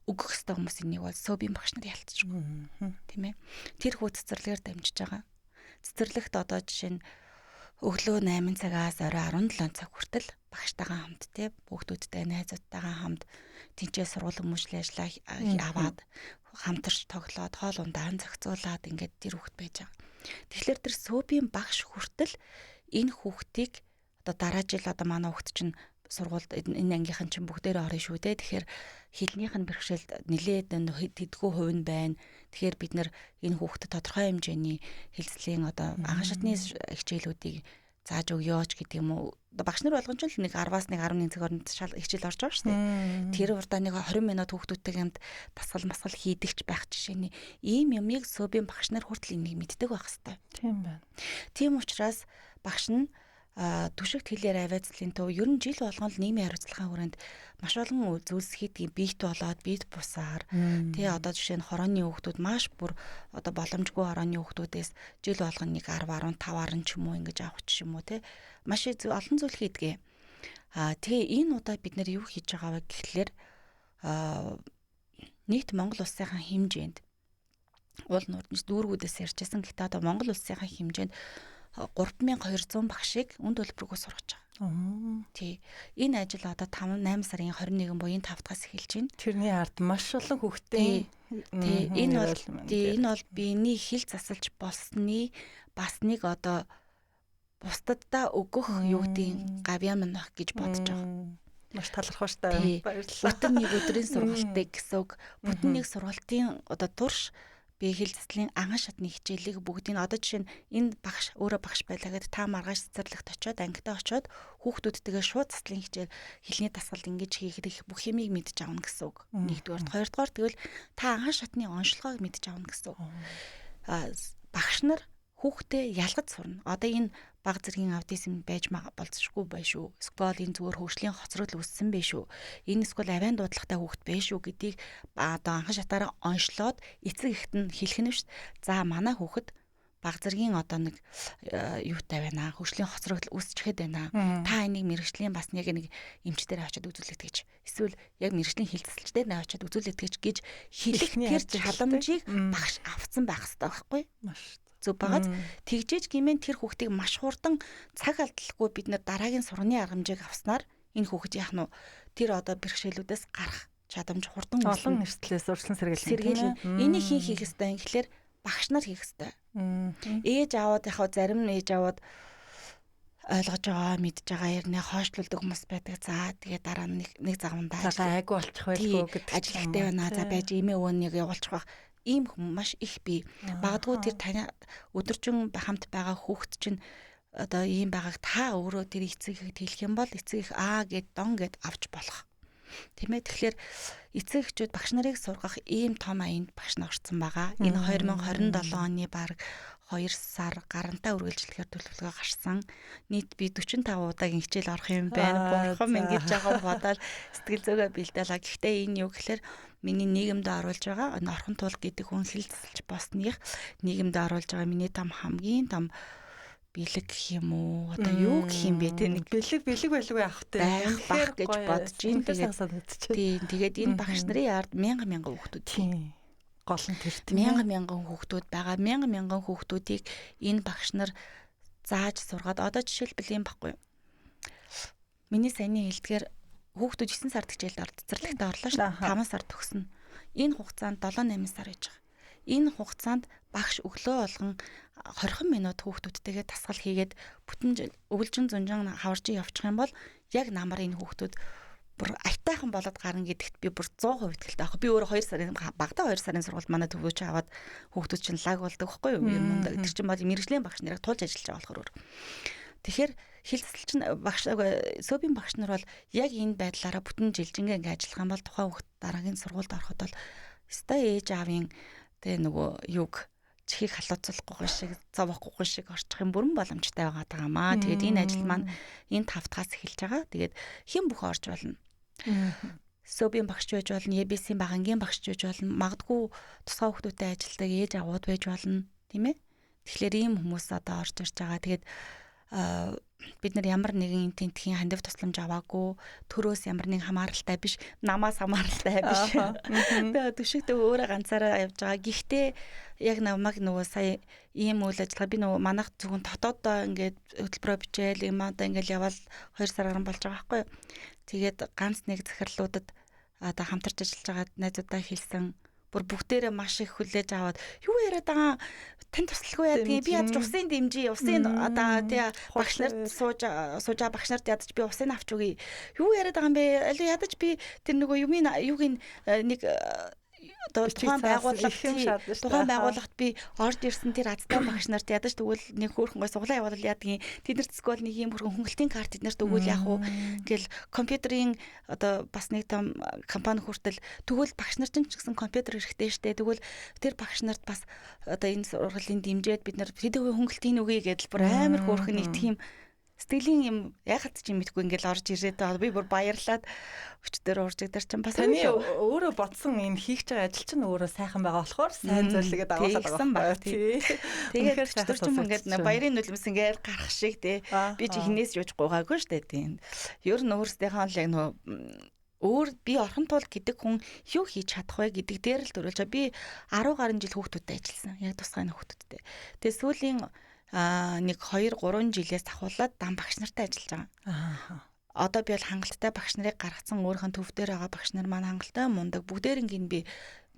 өгөх ёстой хүмүүсийн нэг бол СОБ-ийн багш нар ялцчихгүй. Тийм ээ. Тэр хүү цэцэрлэгээр дамжиж байгаа. Цэцэрлэгт одоо жишээ нь өглөө 8 цагаас орой 17 цаг хүртэл багштайгаа хамт те хүүхдүүдтэй найзуудтайгаа хамт тэнцээ сургууль хүмүүжлийн ажлаа аваад хамтарч тоглоод хоол ундаан зохицуулаад ингээд тэр хүүхд байж байгаа. Тэгэхээр тэр СОБ-ийн багш хүртэл энэ хүүхдийг одоо дараа жил одоо манай хүүхд чинь сургуульд энэ ангийнхан чинь бүгдээрээ орно шүү дээ. Тэгэхээр хэлнийх нь бэрхшээлд нилээд тэдгүү хувь нь байна. Тэгэхээр бид нар энэ хүүхдэд тодорхой хэмжээний хэлцлийн одоо анхан шатны хичээлүүдийг зааж өгөөч гэдэг юм уу. Багш нар болгон ч л нэг 10-аас 11 цаг хооронд хичээл орж байгаа шүү дээ. Тэр урдаа нэг 20 минут хүүхдүүдтэй хамт дасгал масгал хийдэгч байх жишээний ийм юмыг СОБ-ийн багш нар хүртэл энийг мэддэг байх хэвээр. Тийм байна. Тийм учраас багш нь түшигт хэлээр авиацлын төв ер нь жил болгон л нийгмийн хариуцлагын хүрээнд маш олон зүйлс хийдэг бийт болоод бийт бусаар тий одоо жишээ нь хорооны хүүхдүүд маш бүр одоо боломжгүй хорооны хүүхдүүдээс жил болгон нэг 10 15 10 ч юм уу ингэж авах ч юм уу тий маш олон зүйл хийдэг. Тэгээ энэ удаа бид нэр юу хийж байгаа вэ гэхлээр нийт Монгол улсынхаа хэмжээнд уул нурдч дүүргүүдээс ярьжсэн гэхдээ одоо Монгол улсынхаа хэмжээнд 3200 багшийг үн төлбөргүй сургаж байгаа. Тий. Энэ ажил одоо 5-8 сарын 21 буюу 5-аас эхэлж байна. Тэрний ард маш олон хүүхдээ. Тий. Энэ бол биений хил засалж болсны бас нэг одоо бусдадаа өгөх юу гэдгийг гавьяа минь байх гэж бодож байгаа. Маш талархалтай баярлалаа. Бүтэн нэг өдрийн сургалтыг гэсэн үг. Бүтэн нэг сургалтын одоо турш би хэл заслын анхан шатны хичээлийг бүгдийг одоо жишээ нь энэ багш өөрөө багш байлаа гэдэг та маргааш цэцэрлэгт очиод ангидаа очиод хүүхдүүдтэйгээ шууд заслын хичээл хэлний дасгалд ингэж хийх бүх юмыг мэдж авна гэсэн үг. Нэгдүгээр, хоёрдугаар тэгвэл та анхан шатны онцлогоог мэдж авна гэсэн үг. Багш нар хүүхдээ ялгаж сурна. Одоо энэ бага зэргийн аутизм байж болцсохгүй байж шүү. Эсвэл энэ зүгээр хөгжлийн хоцрогдол үүссэн байж шүү. Энэ эсвэл авиан дуудлагатай хүүхэд байж шүү гэдгийг одоо анхан шатаараа онцлоод эцэг эхт нь хэлэх нь шүү. За манай хүүхэд бага зэргийн одоо нэг юутай байна. Хөгжлийн хоцрогдол үүсчихэд байна. Та энийг мэрэгжлийн бас нэг эмч дээр очиод үзүүлээд гэж. Эсвэл яг мэрэгжлийн хилцэлч дээр нь очиод үзүүлээд гэж хэлэх тэр чадамжийг багш авцсан байх хэрэгтэй байхгүй? Зөв багаз тэгжээж гимэн тэр хүүхдийг маш хурдан цаг алдалгүй бид нэр дараагийн сурганы аргамжийг авснаар энэ хүүхэд яах нь тэр одоо бэрхшээлүүдээс гарах чадамж хурдан олон эрсдлээс урьдчилан сэргийлэх. Энийг хийх ёстой юм гэхэлэр багш нар хийх ёстой. Ээж аваад яхаа зарим ээж аваад ойлгож байгаа мэдж байгаа ярнаа хойшлуулдаг хүмүүс байдаг. За тэгээ дараа нь нэг загвандаа айгу болчих байлгүй гэдэг ажилттай байна. За байж эмээ өвөнийг явуулчих байх. Ийм хүмүүс маш их бий. Магадгүй тэр таны өдөржин хамт байгаа хүүхэд чинь одоо ийм байгааг та өөрөө тэр эцэг ихэд хэлэх юм бол эцэг их гэд дон гэд авч болох. Тийм ээ. Тэгэхээр эцэг эхчүүд багш нарыг сургах ийм том аянд багш нар орсон байгаа. Энэ 2027 оны баг 2 сар гарантаа үргэлжлэхээр төлөвлөгөө гарсан. Нийт би 45 удаагийн хичээл орох юм байна. Бурхан минь гэж байгаа бодоод сэтгэл зүйгээ бэлдээлаа. Гэхдээ энэ юу гэхээр миний нийгэмд оруулж байгаа орхон туул гэдэг хүн хэл засалж босныг нийгэмд оруулж байгаа миний хамгийн том бэлэг гэх юм уу? Одоо юу гэх юм бэ? Тэг нэг бэлэг байлгүй авахтай байх гэж бодож ин тэгээд энэ багш нарын ард мянган хүүхдүүд тийм. Гол нь тэр мянган хүүхдүүд байгаа. Мянган хүүхдүүдийг энэ багш нар зааж сургаад одоо жишээлбэл юм баггүй. Миний саяны хэлдгээр хүүхдүүд 9 сард хичээлд цэцэрлэгтээ орлоо шүү. 5 сар төгснө. Энэ хугацаанд 7-8 сар байж байгаа. Энэ хугацаанд багш өглөө болгон 20 минут хүүхдүүдтэйгээ тасгал хийгээд бүтэн өвлжин зунжин хаварж явчих юм бол яг намар энэ хүүхдүүд бүр айтайхан болоод гарна гэдэгт би бүр 100% итгэлтэй аах. Би өөрөө 2 сарын багтаа 2 сарын сургалт манай төвөөч аваад хүүхдүүд чинь лаг болдог байхгүй юу? Юм тэр чинь бол мэрэгжлийн багш нарыг туулж ажиллаж байгаа болохоор. Тэгэхээр хэл засалч нь багш СОБ-ийн багш нар бол яг энэ байдлаараа бүтэн жилжингээ ингээ ажиллах юм бол тухайн хүүхд дараагийн сургуульд ороход бол өстой ээж аавын тэ нөгөө юг чихийг халууцлахгүй шиг зовохгүй шиг орчих юм бүрэн боломжтой байгаа даамаа. Тэгээд энэ ажил маань энэ 5 дахаас эхэлж байгаа. Тэгээд хэн бүх орж болно. СОБ-ийн багш байж болно, ЕБС-ийн багангийн багш байж болно. Магадгүй тусгай хүүхдүүдэд ажилтдаг ээж аваад байж болно, тийм ээ. Тэгэхээр ийм хүмүүс одоо орж ирж байгаа. Тэгээд бид нар ямар нэгэн тентхийн хандив тусламж аваагүй, төрөөс ямар нэг хамааралтай биш, намаас хамааралтай биш. Тэгээд төшөктөө өөрөө ганцаараа явж байгаа. Гэхдээ яг намайг нөгөө сая ийм үйл ажиллагаа би нөгөө манайх зөвхөн дотоодоо ингээд хөтөлбөрөө бичээл юм одоо ингээд явал 2 сар гарсан болж байгаа байхгүй юу. Тэгээд ганц нэг захирлуудад одоо хамтарч ажиллаж байгаа найзуудаа хэлсэн. Бүр бүгдээрээ маш их хүлээж аваад юу яриад байгаа тань туслалгүй яа би ядаж усын дэмжиж усын одоо тий багш нарт сууж багш нарт ядаж би усын авч өгье юу яриад байгаа юм бэ аль ядаж би тэр нөгөө юугийн нэг одоо тухайн байгууллагт би орж ирсэн тэр азтай багш нарт ядаж тэгвэл нэг хөөрхөн гой суглаа явуул яадгийн тэднэрт скол нэг юм хөрхөн хөнгөлтийн карт тэднэрт өгвөл яах вэ гэл компьютерийн одоо бас нэг том компани хүртэл тэгвэл багш нар ч гэсэн компьютер хэрэгтэй штэ тэгвэл тэр багш нарт бас одоо энэ сургуулийн дэмжээд бид нар хэдэн хөнгөлтийн үгүй гэдэл бүр амар хөөрхөн нэг тийм сэтгэлийн юм яхад ч юм мэдгүй ингээл орж ирээд би бүр баярлаад өчтөр уржигдэр чинь бас таны өөрөө бодсон энэ хийх байгаа ажил чинь өөрөө сайхан байгаа болохоор сайн зөвлөгөө дагуулсан байна. Тэгээд өчтөр чинь ингээд баярын нулимс ингээд гарах шиг тий би чи хинээс юуж гуйгаагүй штэ тий. Ер нь өөрсдийнхөө л яг нөө өөр би орхон туул гэдэг хүн юу хийж чадах вэ гэдэг дээр л төрүүлж би 10 гаруй жил хүүхдүүдтэй ажилласан. Яг тусгай хүүхдүүдтэй. Тэгээд сүүлийн нэг 2-3 жилээс ахуулаад дан багш нартай ажиллаж байгаа. Одоо би бол хангалттай багш нарыг гаргацсан өөрийнхөө төв дээр байгаа багш нар маань хангалттай мундаг бүгдээрингийн би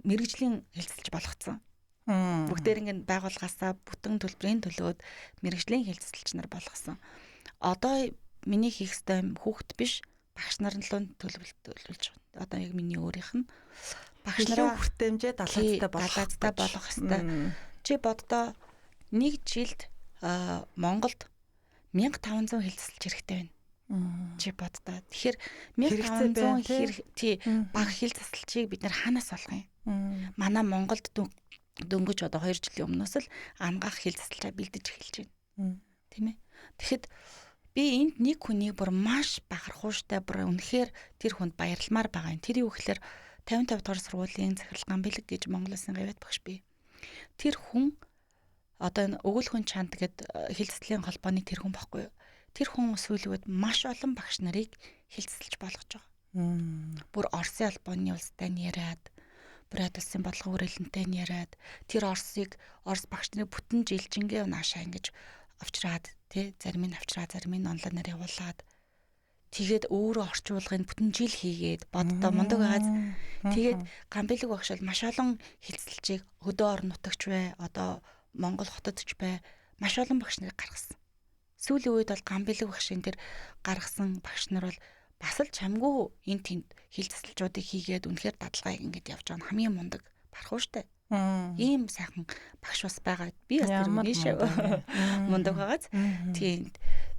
мэрэгжлийн хэлцэлж болгоцсон. Бүгдээрингийн байгууллагаасаа бүтэн төлбөрийн төлөөд мэрэгжлийн хэлцэлч нар болгосон. Одоо миний хийх ёстой хүүхэд биш багш нарын л төлөвлөж байгаа. Одоо яг миний өөрийнх нь багш нараа хүртээмжээ далаацтай болгох ёстой. Чи боддоо нэг жилд Монголд 1500 хэлцэлж хэрэгтэй байна. Чи боддоо. Тэгэхээр 1500 баг хэл засалчийг бид нар хаанаас олох юм? Манай Монголд дөнгөж одоо 2 жилийн өмнөөс л ангаах хил засалчаа бэлдэж эхэлж байна. Тийм ээ. Тэгэхэд би энд нэг хүнийг бүр маш бахархууштай бүр үнэхээр тэр хүнд баярламаар байгаа юм. Тэр юу гэхээр 55 дугаар сургуулийн захирал Гамбэлэг гэж Монгол Улсын гавьяат багш бий. Тэр хүн одоо өгүүлхэн чанд гэд хил заслын холбооны тэр хүн баггүй юу? Тэр хүн сүүлийн үед маш олон багш нарыг хил засалж болгож байгаа. Бүр Оросын албаны улстай яриад, Брат улсын бодлого хүрээлэнтэй яриад, тэр Орос багш нарын бүтэн жилжингээ унаашаа ингэж авчраад, зарим нь авчраад, зарим нь онлайнаар явуулаад, тэгээд өөрөө орчуулгын бүтэн жил хийгээд боддоо мундаг байгааз. Тэгээд Гамбэлэг багш бол маш олон хил засалчийг хөдөө орон нутагч бай, одоо Монгол хотод ч бай, маш олон багш нарыг гаргасан. Сүүлийн үед бол Гамбэлэг багшийн тэр гаргасан багш нар бол бас л чамгүй энэ тэнд хил засалчуудыг хийгээд үнэхээр дадлагыг ингэж явж байгаа нь хамгийн мундаг бархууштай. Ийм сайхан багш бас байгаа. Би бас тэр мишээ мундаг байгааз. Тийм.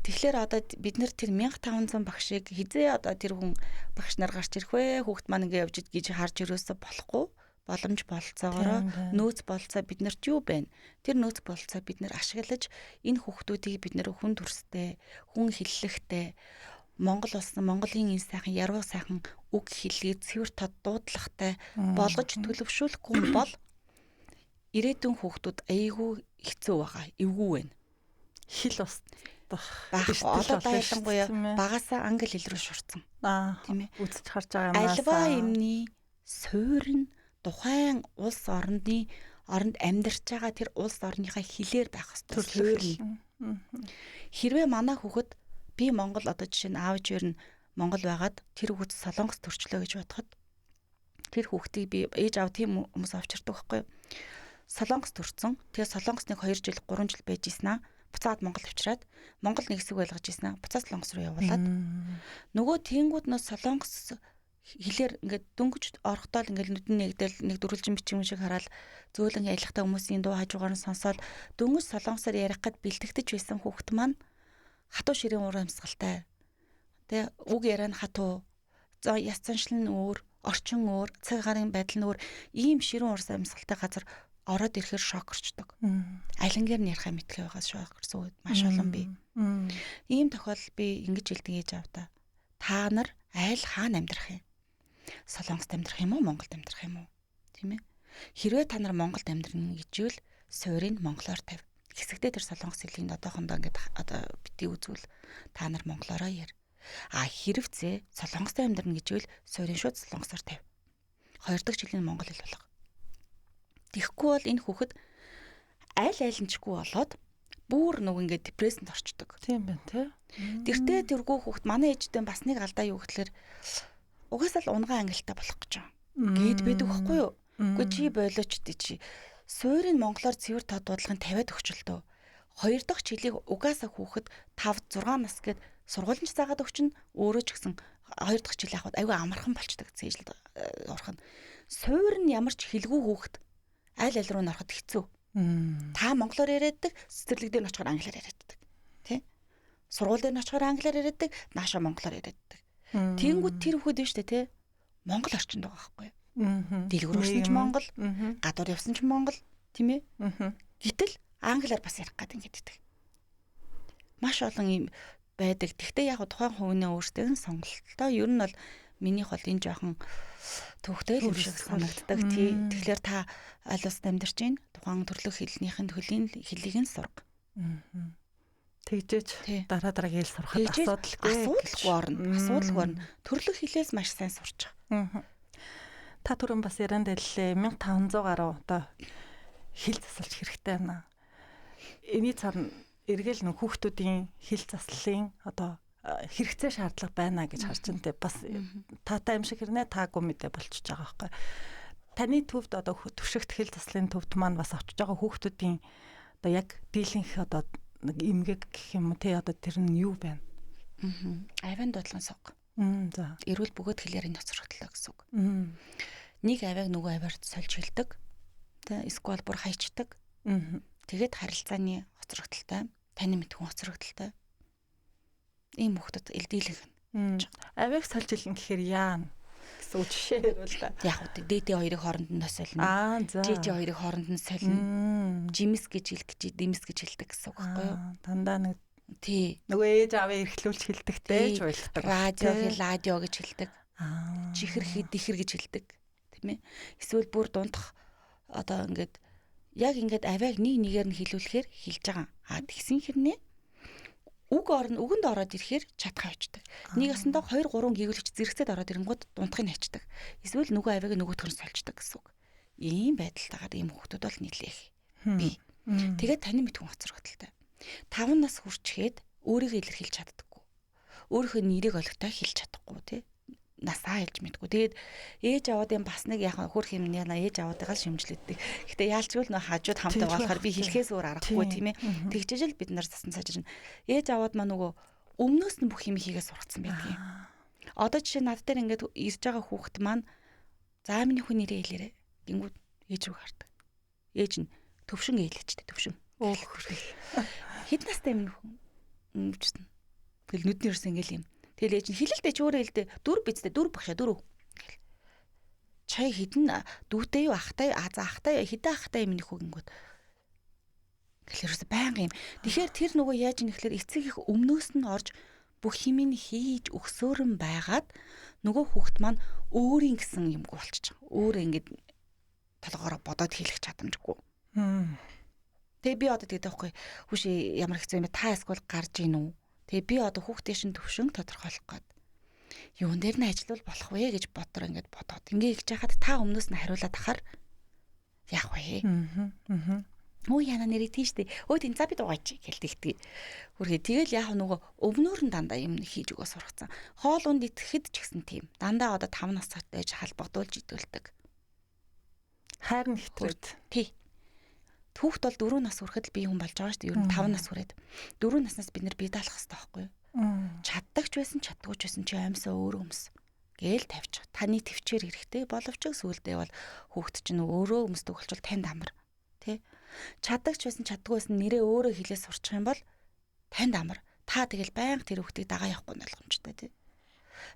Тэгэхээр одоо бид нэр тэр 1500 багшийг хизээ одоо тэр хүн багш нар гарч ирэх вэ? Хүүхд маань ингэ явж гэж харж ирөөсө болохгүй. Боломж болцоогоор нөөц болцоо биднэрт юу байна? Тэр нөөц болцоо бид нэр ашиглаж энэ хүүхдүүдийг бид нэр хүн төрстэй, хүн хиллэхтэй, Монгол улсын Монголын энэ сайхан яруу сайхан үг хэллийг цэвэр тод дуудлагатай болгож төлөвшүүлэхгүй бол ирээдүйн хүүхдүүд айгүй хэцүү байгаа, эвгүй байна. Хил ус одоо байлангуяа багасаа англи хэл рүү шурцсан. Тийм ээ. Үзэж харж байгаа юмнаас альва юмны суурь нь тухайн улс оронд амьдарч байгаа тэр улс орныхаа хэлээр байх ёстой. Суурь нь. Хэрвээ манай хүүхэд би Монгол одоо жишээ нь аав ээжээр нь Монгол байгаад тэр хүүхэд Солонгос төрчлөө гэж бодоход тэр хүүхдийг би ээж аав тийм хүмүүс авчирдаг байхгүй юу? Солонгос төрсэн. Тэгээ Солонгос нэг 2 жил 3 жил байж ийснаа буцаад Монгол авчираад Монгол нэг хэсэг байлгаж ийснаа буцаад Солонгос руу явуулаад нөгөө тэнгууд нөө Солонгос хэлээр ингээд дөнгөж орохдоо ингээд нүдэн нэгдэл нэг дөрвөлжин бичиг шиг хараад зөөлөн ялахтай хүмүүсийн дуу хажуугаар нь сонсоод дөнгөж солонгосоор ярих гэд бэлтгэж байсан хүүхэд маань хатуу ширээ уур амьсгалтай. Тэ үг яриа нь хатуу. Яс заншил нь өөр, орчин өөр, цаг гарын байдал нь өөр. Ийм ширээ уур амьсгалтай газар ороод ирэхээр шок орчдөг. Алингээр нь ярихаа мэдхээ байгаас шок орсон маш олон бий. Ийм тохиолдол би ингэж хэлдэг ээж авдаа. Та нар айл хаана амьдрах юм? Солонгост амьдрах юм уу, Монголд амьдрах юм уу? Тийм ээ. Хэрвээ та нар Монголд амьдрах гэжвэл суурийг монголоор тавь. Хэсэгдээ тэр солонгос хэлийг одоохондоо ингээд одоо бити үзвэл та нар монголоороо яар. Хэрвээ солонгост амьдрах гэжвэл суурийг шууд солонгосоор тавь. 2 дахь жилийн монгол хэл болго. Тэгэхгүй бол энэ хүүхэд аль-айлнчгүй болоод бүр нэг ингээд депрессэнд орчдөг. Тийм байна тий. Тэртээ тэргүй хүүхэд манай ээжтэй бас нэг алдаа юу гэхэлэр угаасаа л унгаа ангилалтай болох гэж байгаа. Гээд байдаг байхгүй юу? Үгүй чи болооч чи суурийг монголоор цэвэр тод дуудлагын 50-аад өгчлөлтөө. 2 дахь жилийг угаасаа хүүхэд 5-6 нас гээд сургуулийн цагаад өгчин өөрөө ч гэсэн 2 дахь жил явахад айгүй амархан болчдөг цээжлд орох нь. Суурь нь ямар ч хэлгүй хүүхэд аль аль руу нороход хэцүү. Та монголоор яриаддаг, цэцэрлэг дээр нь очихоор англиар яриаддаг. Тэ? Сургууль дээр нь очихоор англиар яриаддаг, нааша монголоор яриаддаг. Тэнгүүд тэр хүүхэд биш үү те? Монгол орчинд байгаа байхгүй юу? Дэлгүүр орсон ч Монгол, гадуур явсан ч Монгол, тийм ээ? Гэтэл англиар бас ярих гэдэг ингэдэг. Маш олон юм байдаг. Тэгтээ яг тухайн хувийн өөрсдөө нь сонголттой. Ер нь бол минийх бол энэ жоохон төвхтэй л юм шиг санагддаг. Тэгэхээр та аль улсад амьдарч байна? Тухайн төрлөх хэлнийхэн хэлийг нь сурга. Тэгжээч дараа хэл сурахад асуудалгүй орно. Төрлөх хэлээс маш сайн сурч байгаа. Та түрүүн бас ярианд хэллээ 1500 гаруй одоо хэл засалж хэрэгтэй байна. Эний цаана эргэл нөх хүүхдүүдийн хэл заслалын одоо хэрэгцээ шаардлага байна гэж харж байна те. Бас таатай юм шиг хэрнээ таагүй мэдээ болчихж байгаа байхгүй. Таны төвд одоо төвшөгт хэл заслалын төвд маань бас очиж байгаа хүүхдүүдийн одоо яг дийлэнх одоо нэг эмгэг гэх юм уу те одоо тэр нь юу байна? Авиан дуудлага сог. За. Эрүүл бөгөөд хэлээр нь хоцрогдлоо гэсэн үг. Нэг авиаг нөгөө авиарт сольж хэлдэг. Тэ эсвэл бүр хайчдаг. Тэгээд харилцааны хоцрогдолтой, таны мэдхүн хоцрогдолтой. Ийм хүмүүсд элдийлэх. Авиаг сольж хэлнэ гэхээр яана? гэсэн жишээ бол та. Яг үү ДД хоёрыг хооронд нь солино. ЖЖ хоёрыг хооронд нь солино. Жимс гэж хэлэх димс гэж хэлдэг гэсэн үг байхгүй юу? Дандаа нэг тий. Нөгөө ээж аавыг эрхлүүлж хэлдэгтэй ч байлдаг. Радио гэж хэлдэг. Чихэр дихэр гэж хэлдэг. Тийм ээ. Эсвэл бүр дундах одоо ингээд яг ингээд авиаг нэгээр нь хэлүүлэхээр хэлж байгаа. Тэгсэн хэрнээ үгэнд ороод ирэхээр чадхаа очдөг. Нэг ясандаа 2 3 гэгүүлэгч зэрэгцээд ороод ирэнгууд дундахыг хачдаг. Эсвэл нөгөө авиаг нөгөөтгөр нь сольждаг гэсэн үг. Ийм байдалтайгаар ийм хүмүүс бол нилээх. Би. Тэгээд таны мэдхүн хоцрогдолтой. 5 нас хүрчгээд өөрийгөө илэрхийлж чаддаггүй. Өөрийнхөө нэрийг олигтой хэлж чадахгүй тий. Насаа хэлж мэдгүй. Тэгээд ээж аваадын бас нэг яхаа хөрх юм яна ээж аваадыгаа шимжлэддэг. Гэтэ яалчгүй нөө хажууд хамтаа болохоор би хэлхээс өөр аргагүй тийм ээ. Тэгжижэл бид нар засан сажирна. Ээж аваад маа нөгөө өмнөөс нь бүх юм хийгээ сургацсан байдаг юм. Одоо жишээ над дээр ингээд ирж байгаа хүүхэд маань за миний хүн нэрээ хэлээрэ. Гингүүд ээж рүү хардаг. Ээж нь төвшин ээлжтэй төвшин. Өөх хүрэх. Хэд настай юм хүн гэсэн. Тэгэл нүдний ерөөс ингээл юм. Тэгэл ээж нь хэлэлдэ ч өөрөө хэлдэ 4 бицтэй 4 багшаа 4. Чай хідэн дүүтэй юу ахтай за ахтай хідэн ахтай юм нөхөө гингүүд. Гэхлээрээс байнга юм. Тэгэхээр тэр нөгөө яаж юм гэхлээр эцэг их өмнөөс нь орж бүх юмыг хийж өгсөөрөн байгаад нөгөө хүүхэд маань өөрийн гэсэн юм болчихж байгаа. Өөрөө ингээд толгоороо бодоод хэлэх чадамжгүй. Тэгээ би одоо тэгдэг байхгүй хүүшээ ямар хэцүү юм та эсвэл гарж ийн үү? Тэгээ би одоо хүүхдийн шин төвшин тодорхойлох гээд юун дээр нь ажиллавал болох вэ гэж бодор ингээд бодоод ингээ хэлж яхад та өмнөөс нь хариулаад ахаар яах вэ? Өө яна нэрээ тийштэй. Өө тийм за би дугаач гэлдэгтэй. Хүрхээ тэгэл яах нөгөө өвнөр нь дандаа юм хийж өгөө сургацсан. Хоол унд итгэхэд ч гэсэн тийм. Дандаа одоо 5 настай ээж халбагдуулж идүүлдэг. Хайрн хэтрээд. Тий. Хүүхд бол 4 нас хүрэхэд л бие хүн болж байгаа шүү дээ. Ер нь 5 нас хүрээд 4 наснаас бид нар бие даалах хэрэгтэй байхгүй юу? Чаддаг ч байсан, чаддаггүй ч байсан чи амьсаа өөрөө өмс. Гээл тавьчих. Таны төвчээр хэрэгтэй боловч сүулдээ бол хүүхд чинь өөрөө өмсдөг болчвол танд амар. Тэ? Чаддаг ч байсан, чаддаггүй байсан нэрээ өөрөө хэлээ сурчих юм бол танд амар. Та тэгэл байнга тэр хүүхдийг дагаа явахгүй нь ойлгомжтой тий.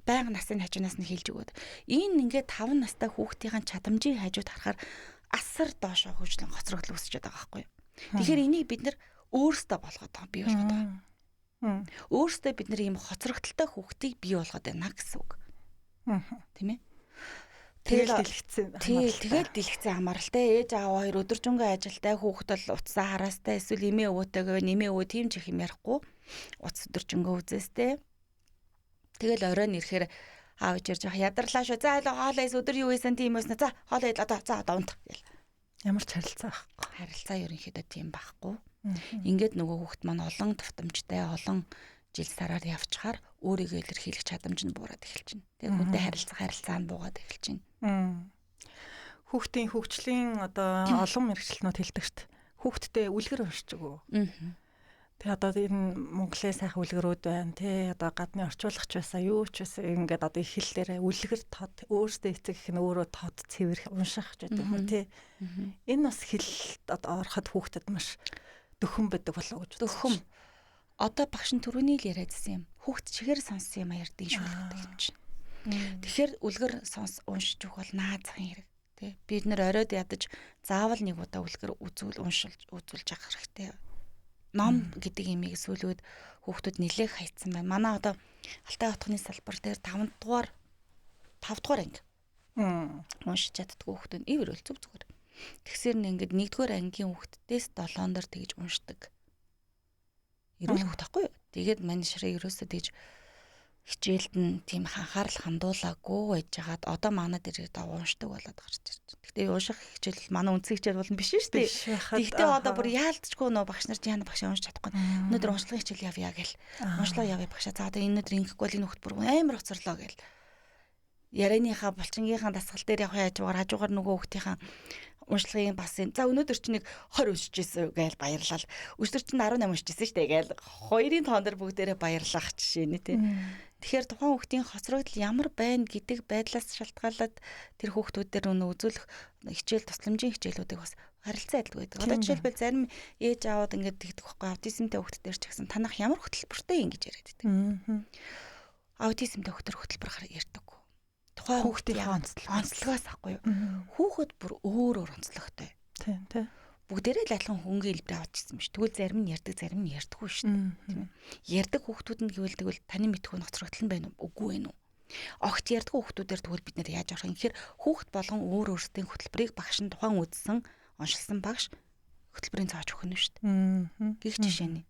Байнга насны хажуунаас нь хэлж өгөөд. Энэ ингээд 5 настай хүүхдийн чадамжийн хажууд харахаар асар доошоо хөгжлөн хоцрогдол үүсчихэд байгаа байхгүй юу. Тэгэхээр энийг бид нар өөрсдөө болгоод байгаа, бий болгоод байгаа. Өөрсдөө бид нар ийм хоцрогдолтой хүүхдийг бий болгоод байна гэсэн үг. Тийм ээ. Тэгэл дэлгэцэн. Тэгэл дэлгэцэн хамааралтай ээж аав хоёр өдөржингөө ажилтай хүүхэд бол утсаа хараастай эсвэл эмээ өвөөтэйгээ нэмээ өвөө тийм ч их юм ярихгүй. Утас өдөржингөө үзээстэй. Тэгэл оройн ирэхээр аав ичэрж ядарлаа шүү. За хоолоо эс өдөр юу ийсэн тийм өснө. За хоолоо одоо за унт гэл. Ямар ч харилцаа байхгүй. Харилцаа ерөнхийдөө тийм байхгүй. Ингээд нөгөө хүүхэд маань олон давтамжтай олон жил сараар явчихаар өөрийгөө илэрхийлэх чадамж нь буураад эхэлж байна. Тэгээ хүнтэй харилцаа нь буугаад эхэлж байна. Хүүхдийн хөгжлийн одоо олон мэргэжилтнүүд хэлдэг шүү дээ. Хүүхдтэй үлгэр уншиж өгөө. Тэгээ одоо энэ Монголын сайхан үлгэрүүд байна тий. Одоо гадны орчуулагч байсан юу ч байсан ингээд одоо их хэл дээр үлгэр тод өөрсдөө эцэг их нь өөрөө тод цэвэр унших гэж байдаг юм тий. Энэ бас хэл одоо ороход хүүхдэд маш дөхөн байдаг болов уу гэж дөхөн. Одоо багш нь түрүүний л яриадсэн юм. Хүүхд чигээр сонссон юм аяр дийш болгодог юм чинь. Тэгэхээр үлгэр уншиж өгөх бол наазахын хэрэг тий. Бид нэр оройд ядаж заавал нэг удаа үлгэр уншуулж үзүүлж авах хэрэгтэй. Ном гэдэг имийг сүүлүүд хүүхдүүд нэлээх хайцсан байна. Манай одоо Алтай хотхны салбар дээр 5 дугаар анги. Уншиж чаддгүй хүүхдүүд ивэр үл зүгээр. Тэгсээр нь ингээд 1-р ангийн хүүхдээс 7 дор тэгж уншдаг. Ирүүл хүүхд тахгүй юу? Тэгээд манишраа ерөөсөө тэгж хичээлд нь тийм анхаарал хандуулаагүй байж хагаад одоо манай дээр уншдаг болоод гарч ирж байна. Гэтэ унших хичээл манай үнцэг хичээл болно биш шүү дээ. Тэгтээ одоо бүр яалтчгүй нөө багш нар чи яна багшаа уншиж чадахгүй. Өнөөдөр уншлагын хичээл явъя гэл. Уншлаа явъя багшаа. За одоо өнөөдөр ингэхгүй л энэ хүүхд бүр амар хоцорлоо гэл. Ярианыхаа булчингийнхаа дасгал дээр явах хажуугаар нөгөө хүүхдийнхаа уншлагын бас за өнөөдөр чи нэг 20 уншижсэн гээл баярлал. Өчтөр чи 18 уншижсэн штэ гээл. Хоёрын тоон дээр бүгдээрээ баярлах жишээ нэ тий. Тэгэхээр тухайн хүүхдийн хоцрогдол ямар байна гэдэг байдлаас шалтгаалаад тэр хүүхдүүд дээр өнөө үзүүлэх хичээл тусламжийн хичээлүүдийг бас харилцаа адилгүй байдаг. Одоо жишээлбэл зарим ээж аавууд ингээд тэгдэг байхгүй аутизмтай хүүхд дээр ч гэсэн танах ямар хөтөлбөртэй ингэж яриад байдаг. Аутизмтай хүүхдэр хөтөлбөр ярьдаггүй. тухайн хүүхдийн онцлогоос ахгүй юу. Хүүхэд бүр өөр онцлогтой. Тийм. Бүгдээрээ л адилхан хөнгө хэлбэр авч ирсэн биш. Тэгвэл зарим нь ярьдаг, зарим нь ярьдаггүй шүү дээ. Тийм ээ. Ярьдаг хүүхдүүд нь гэвэл тэгвэл таны мэдхүү ноцрогдол нь байна уу? Үгүй байна уу? Огт ярьдаггүй хүүхдүүдээр тэгвэл бид нэр яаж авах юм? Тэгэхээр хүүхд болгон өөр өөрсдийн хөтөлбөрийг багш нь тухайн үзсэн, оншилсан багш хөтөлбөрийн зааж өгнө шүү дээ. Гэх жишээ нь.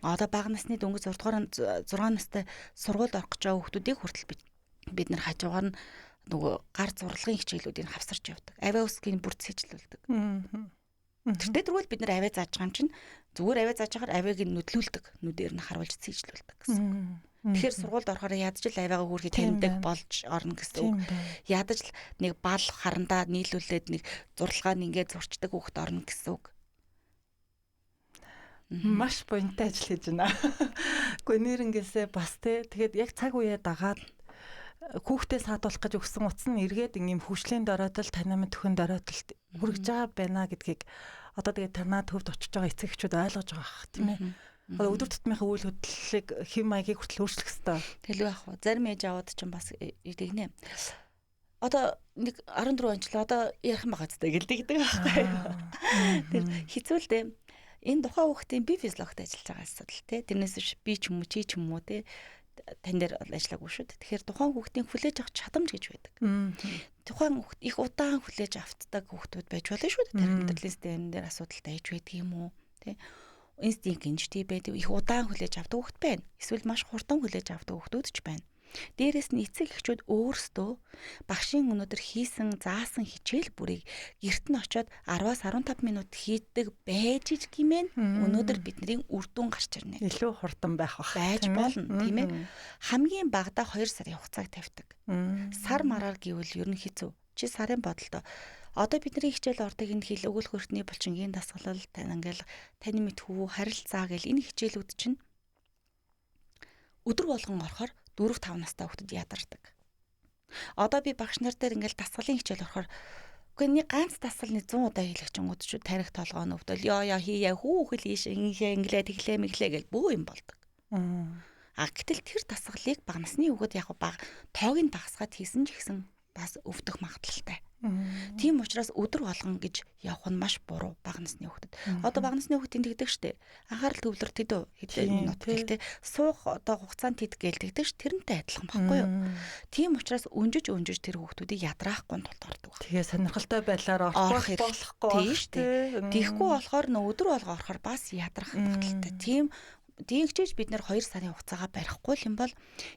Одоо бага насны дөнгөж 6 настай сургуульд орох гэж байгаа хүүхдүүдийг хүртэл бид нар хажуугаар нь нөгөө гар зурлагын хичээлүүдийг хавсарч явдаг. Авиа үсгийн бүрд сэжлүүлдэг. Тэртээ тэрвэл бид нар авиа зааж байгаа юм чинь зүгээр авиа зааж байхаар авиаг нь нүдлүүлдэг. Нүдээр нь харуулж сэжлүүлдэг гэсэн. Тэгэхээр сургуульд орохоор ядаж л авиагаа хүүрхий тэмдэг болж орно гэсэн үг. Ядаж л нэг бал харандаа нийлүүлээд нэг зурлагаа ингээд зурчдаг хүүхд орно гэсэн үг. Маш буянтай ажил хийж байна. Гэхдээ нэрнгээсээ бас тэгээд яг цаг үеэ дагаад хүүхдээ саадуулах гэж өгсөн утас нь эргээд ингээм хөгжлийн дөрөөдөл танай мэд төхөн дөрөөдөлд хүрэж байгаа байна гэдгийг одоо тэгээд танаа төвд очиж байгаа эцэг эхчүүд ойлгож байгаа хаа тийм ээ. Одоо өдөр тутмынхаа үйл хөдлөлийг хэм маягийг хүртэл өөрчлөх хэрэгтэй. Тэгэл байх уу. Зарим ээж аваад ч бас идэгнэ. Одоо нэг 14 онцлоо одоо ярих юм байгаа зү гэлдэгдэг байхгүй. Тэр хэцүүлдэ. Энэ тухайн хүүхдийн бие физиологид ажиллаж байгаа асуудал тий. Тэрнээс биш би ч юм уу чи ч юм уу тий. Тань дээр ажиллаагүй шүү дээ. Тэгэхээр тухайн хүүхдийн хүлээж авах чадамж гэж байдаг. Тухайн хүүхд их удаан хүлээж автдаг хүүхдүүд байж болно шүү дээ. Тархи мэдрэлийн систем дээр асуудалтай ээж байдаг юм уу тий. Инстинкт гинжтэй байдаг. Их удаан хүлээж авдаг хүүхд байна. Эсвэл маш хурдан хүлээж авдаг хүүхдүүд ч байна. Дээрээс нь эцэг эхчүүд өөрсдөө багшийн өнөөдөр хийсэн заасан хичээл бүрийг гэрт нь очиод 10-аас 15 минут хийдэг байж ич гэмээр өнөөдөр бидний үр дүн гарч ирнэ. Илүү хурдан байх байж болно тийм ээ. Хамгийн багадаа 2 сарын хугацааг тавьдаг. Сар мараар гэвэл ер нь хэцүү. Чи сарын бодолтой одоо бидний хичээл ордог энэ хэл өгөл хөртний булчингийн дасгалал ингээл таны мэдхүү харилцаа гэл энэ хичээлүүд чинь өдөр болгон орохоор 4-5 настай хүүхдэд ядардаг. Одоо би багш нар дээр ингээл дасгалын хичээл орохоор үгүй нэг ганц дасгал нэг 100 удаа хийлгэж чингууд ч тарих толгойн өвдөл ёо хийя хүүхэл ийш инглээ тэглээ мэглээ гэл бөө юм болдог. Гэтэл тэр дасгалыг бага насны хүүхэд яг бага тоог нь багасгаад хийсэн ч гэсэн бас өвдөх магадлалтай. Тийм учраас өдөр болгон гэж явах нь маш буруу бага насны хүүхдэд. Одоо бага насны хүүхдийн тэгдэг штэ. Анхаарал төвлөр тэдөө хэдэн минут гэлтэй суух одоо хугацаанд тэд гэлдэгдэг ш тэрнтэй адилхан баггүй юу. Тийм учраас өнжиж тэр хүүхдүүдийг ядраахгүй тулд ордог. Тэгээ сонирхолтой байлаар орох болохгүй штэ. Тийхгүй болохоор нөө өдөр болго орохоор бас ядрах магадлалтай. Тийм хичээж бид нэр 2 сарын хугацаагаа барихгүй юм бол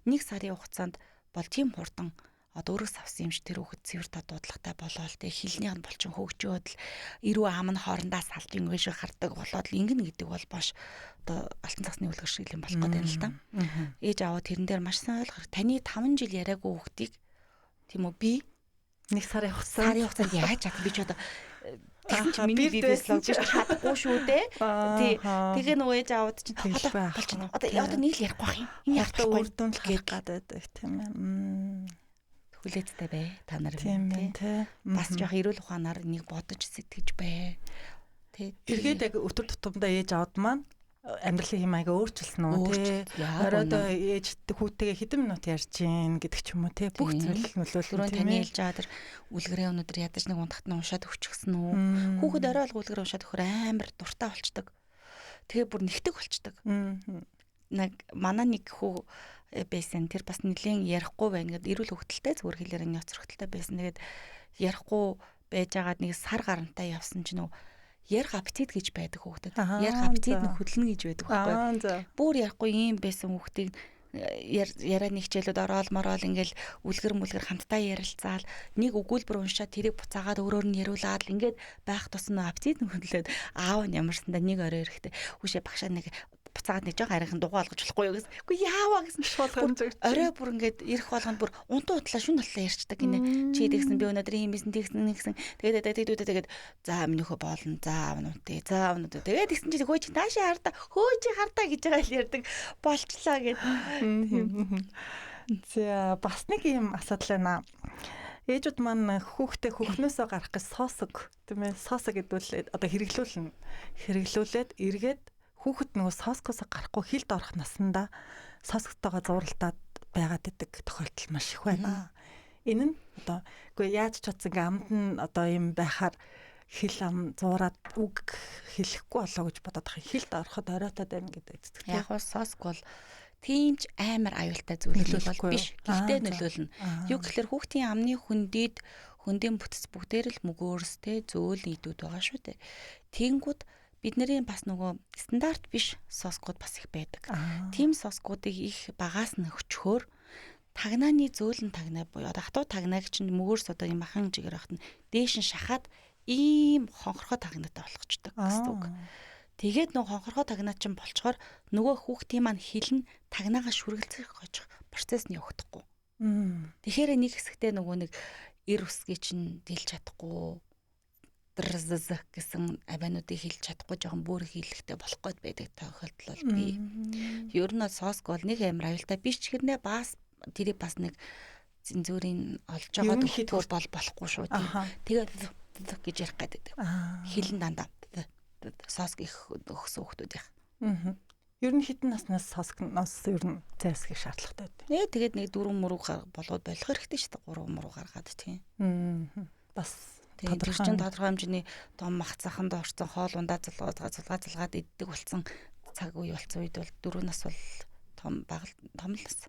1 сарын хугацаанд бол тийм хурдан одоо өөрөөс авсан юм шиг тэр хүүхэд цэвэр дуудлагатай болоод тэ хилнийх нь болчин хөгжөөд л эрүү аам нь хоорондоо салжин гэж хардаг болоод л ингэн гэдэг бол бош одоо алтан цасны үлгэр шиг юм болох гэдэг юм л та. Ээж аваа тэрэн дээр маш сайн ойлгох. Таны 5 жил яриаггүй хүүхдийг тийм үү би 1 сарын хугацаанд яаж чадах би ч одоо тэгсэн чи миний бибислог гэж чадахгүй шүү дээ. Тэгээ нөгөө ээж аваад чинь одоо нийл ярихгүй бах юм. Энэ яг үр дүн л хийх гадаад тийм ээ. Хүлээцтэй бай та нар тийм тий. Бас жоох эрүүл ухаанаар нэг бодож сэтгэж бай. Тий. Эргээд яг өтөр тутамдаа ээж аваад маань амьдралын хэм маягаа өөрчилсөн үү тий. Оройдоо ээж хүүтэйгээ хэдэн минут ярьж гин гэдэг ч юм уу тий. Бүх зүйл нөлөөлсөн тийм ээ. Таны хэлж байгаа тэр үлгэрээ өнөдөр ядаж нэг унтахт нь уншаад өгчихсөн үү? Хүүхэд орой алга үлгэр уншаад өгөхөр амар дуртай болчдөг. Тэгээ бүр нэгтэг болчдөг. Нэг манай нэг хүү байсан тэр бас нэлийн ярихгүй байна гэдэг эрүүл хөвгөлтэй зүгээр хэлээр нь оцрогдолтой байсан. Тэгээд ярихгүй байж байгаад нэг сар гарантай явсан чинь нөгөө ярих аппетит гэж байдаг хүүхдэд. Ярих аппетит нь хөдлөнө гэж байдаг байхгүй. Бүр ярихгүй юм байсан хүүхдийг яриа нэг хичээлүүд ороод ингээл үлгэр хамтдаа ярилцаал нэг өгүүлбэр уншаад тэрийг буцаагаад өөрөөр нь яриулаад ингээд байх тусна аппетит нь хөдлөөд аав нь ямарсандаа нэг орой эрэхтэй хүүшээ багшаа нэг буцаагаад нэг жоо харийнхан дугуй алгаж болохгүй юу гэсэн. Үгүй яаваа гэсэн шуулган зүгт. Орой бүр ингээд ирэх болгонд бүр унтуу утлаа шүн боллоо ярьцдаг гинэ. Чи тэгсэн би өнөөдөр юм бисэн тэгсэн нэгсэн. Тэгээд за минийхөө боолно. За авнуудээ. За авнуудээ. Тэгээд тэгсэн чи хөөч таашаа хардаа. Хөөч хардаа гэж байгаа л ярьдаг. Болчлаа гэд. За бас нэг юм асуудал байна. Ээжүүд маань хүүхдээ хөхнөөсөө гарах гэж соосог тийм ээ. Соосог гэдвэл одоо хэрэглүүлээд эргээд хүүхэд нөгөө соскоос гарахгүй хилд орох наснда соскотойгоо зууралтаад байгаад идэг тохиолдол маш их байна. Энэ нь одоо үгүй яаж ч утсан амд нь одоо юм байхаар хэл ам зуураад үг хэлэхгүй болоо гэж бодоод байгаа. Хэлд ороход оройтоод байна гэдэг зүгт. Яг нь соск бол тиймч амар аюултай зүйл бол биш. Гэхдээ нөлөөлнө. Юу гэхээр хүүхдийн амны хөндийн бүтц бүгдээр л мөгөөрс те зөөл идүүд байгаа шүү дээ. Тэнгүүд бидний бас нөгөө стандарт биш соскууд бас их байдаг. Тим соскуудыг их багаас нь өчгөөр тагнааны зөөлөн тагнаа буюу одоо хатуу тагнааг чинь мөгөөрс одоо юм махан жигээр ахт нь дээш нь шахаад ийм хонхорхоо тагнаатай болгочдөг гэсэн үг. Тэгээд нөгөө хонхорхоо тагнаа чинь болчоор нөгөө хүүхдийн маань хилэн тагнаагаа шүргэлцэх гож процессны явагдахгүй. Тэгэхээр нэг хэсэгтээ нөгөө нэг эр усгий чинь дэлж чадахгүй дрзз гэсэн авиануудыг хэлж чадахгүй жоохон бүр хийлэхтэй болох гээд байдаг тохиолдол бол бий. Ер нь соск бол нэг амар аюултай биш ч хэрнээ бас тэрийг бас нэг зэнзүүрийн олж байгаа дөхөв бол болохгүй шүү. Тэгээд гэж ярих гэдэг. Хилэн дандаа соск их өгсөн хүмүүсийн. Ер нь хэдэн наснаас соскноос ер нь зайлсхийх шаардлагатай байдаг. Тэгээд нэг 4 мөрөг болоод болох хэрэгтэй шүү дээ. 3 мөрөг гаргаад тийм. Бас тодорхой хэмжээний том мах цаханд орсон хоол ундаа залгаад иддэг болсон цаг үе болсон үед бол 4 нас бол том л нас.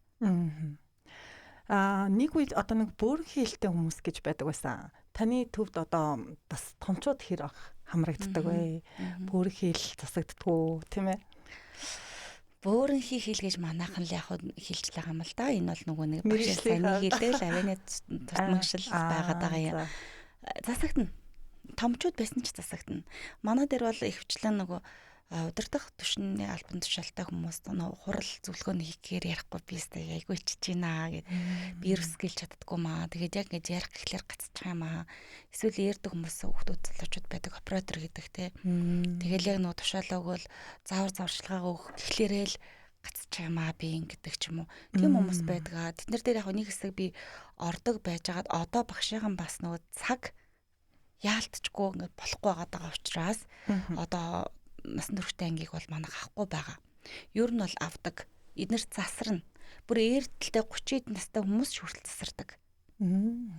Нэг үед одоо нэг бөөрхөн хэлтэй хүмүүс гэж байдаг байсан. Таны төвд одоо бас томчууд хэр хамрагддаг вэ? Бөөрхөн хэл засагддгүү тийм ээ? Бөөрхөн хэл гэж манайхан л яг хэлж байгаа юм л да. Энэ бол нөгөө нэг багш сайн хэлэл авины тусмагшил байгаад байгаа юм. Засагдана. Томчууд байсан ч засагдана. Манай дээр бол ихвчлэн нөгөө удирдах түвшний албан тушаалтай хүмүүс хурал зөвлөгөөний хийхээр ярихгүй бистэй айгүй чиж гинаа гэд вирус гэлж чаддгүй маа. Тэгээд яг ингэж ярих гэхлээр гацчих юм аа. Эсвэл ярддаг хүмүүс хүүхдүүд залуучууд байдаг оператор гэдэг те. Тэгэл яг нөгөө тушаалаа өгөөл заавар завшлагаа өгөх гэхлээрэл гацчих юм аа би ингэдэг ч юм уу. Тийм хүмүүс байдаг. Тэд нар дээр яг нэг хэсэг би ордог байжгаад одоо багшийн бас нөгөө цаг яалтчгүй ингээд болохгүй байгаа учраас одоо насан турштай ангийг бол манайх авахгүй байгаа. Ер нь бол авдаг. Эднэр засарна. Бүр эрдэлтэй 30 настай хүмүүс хүртэл засардаг.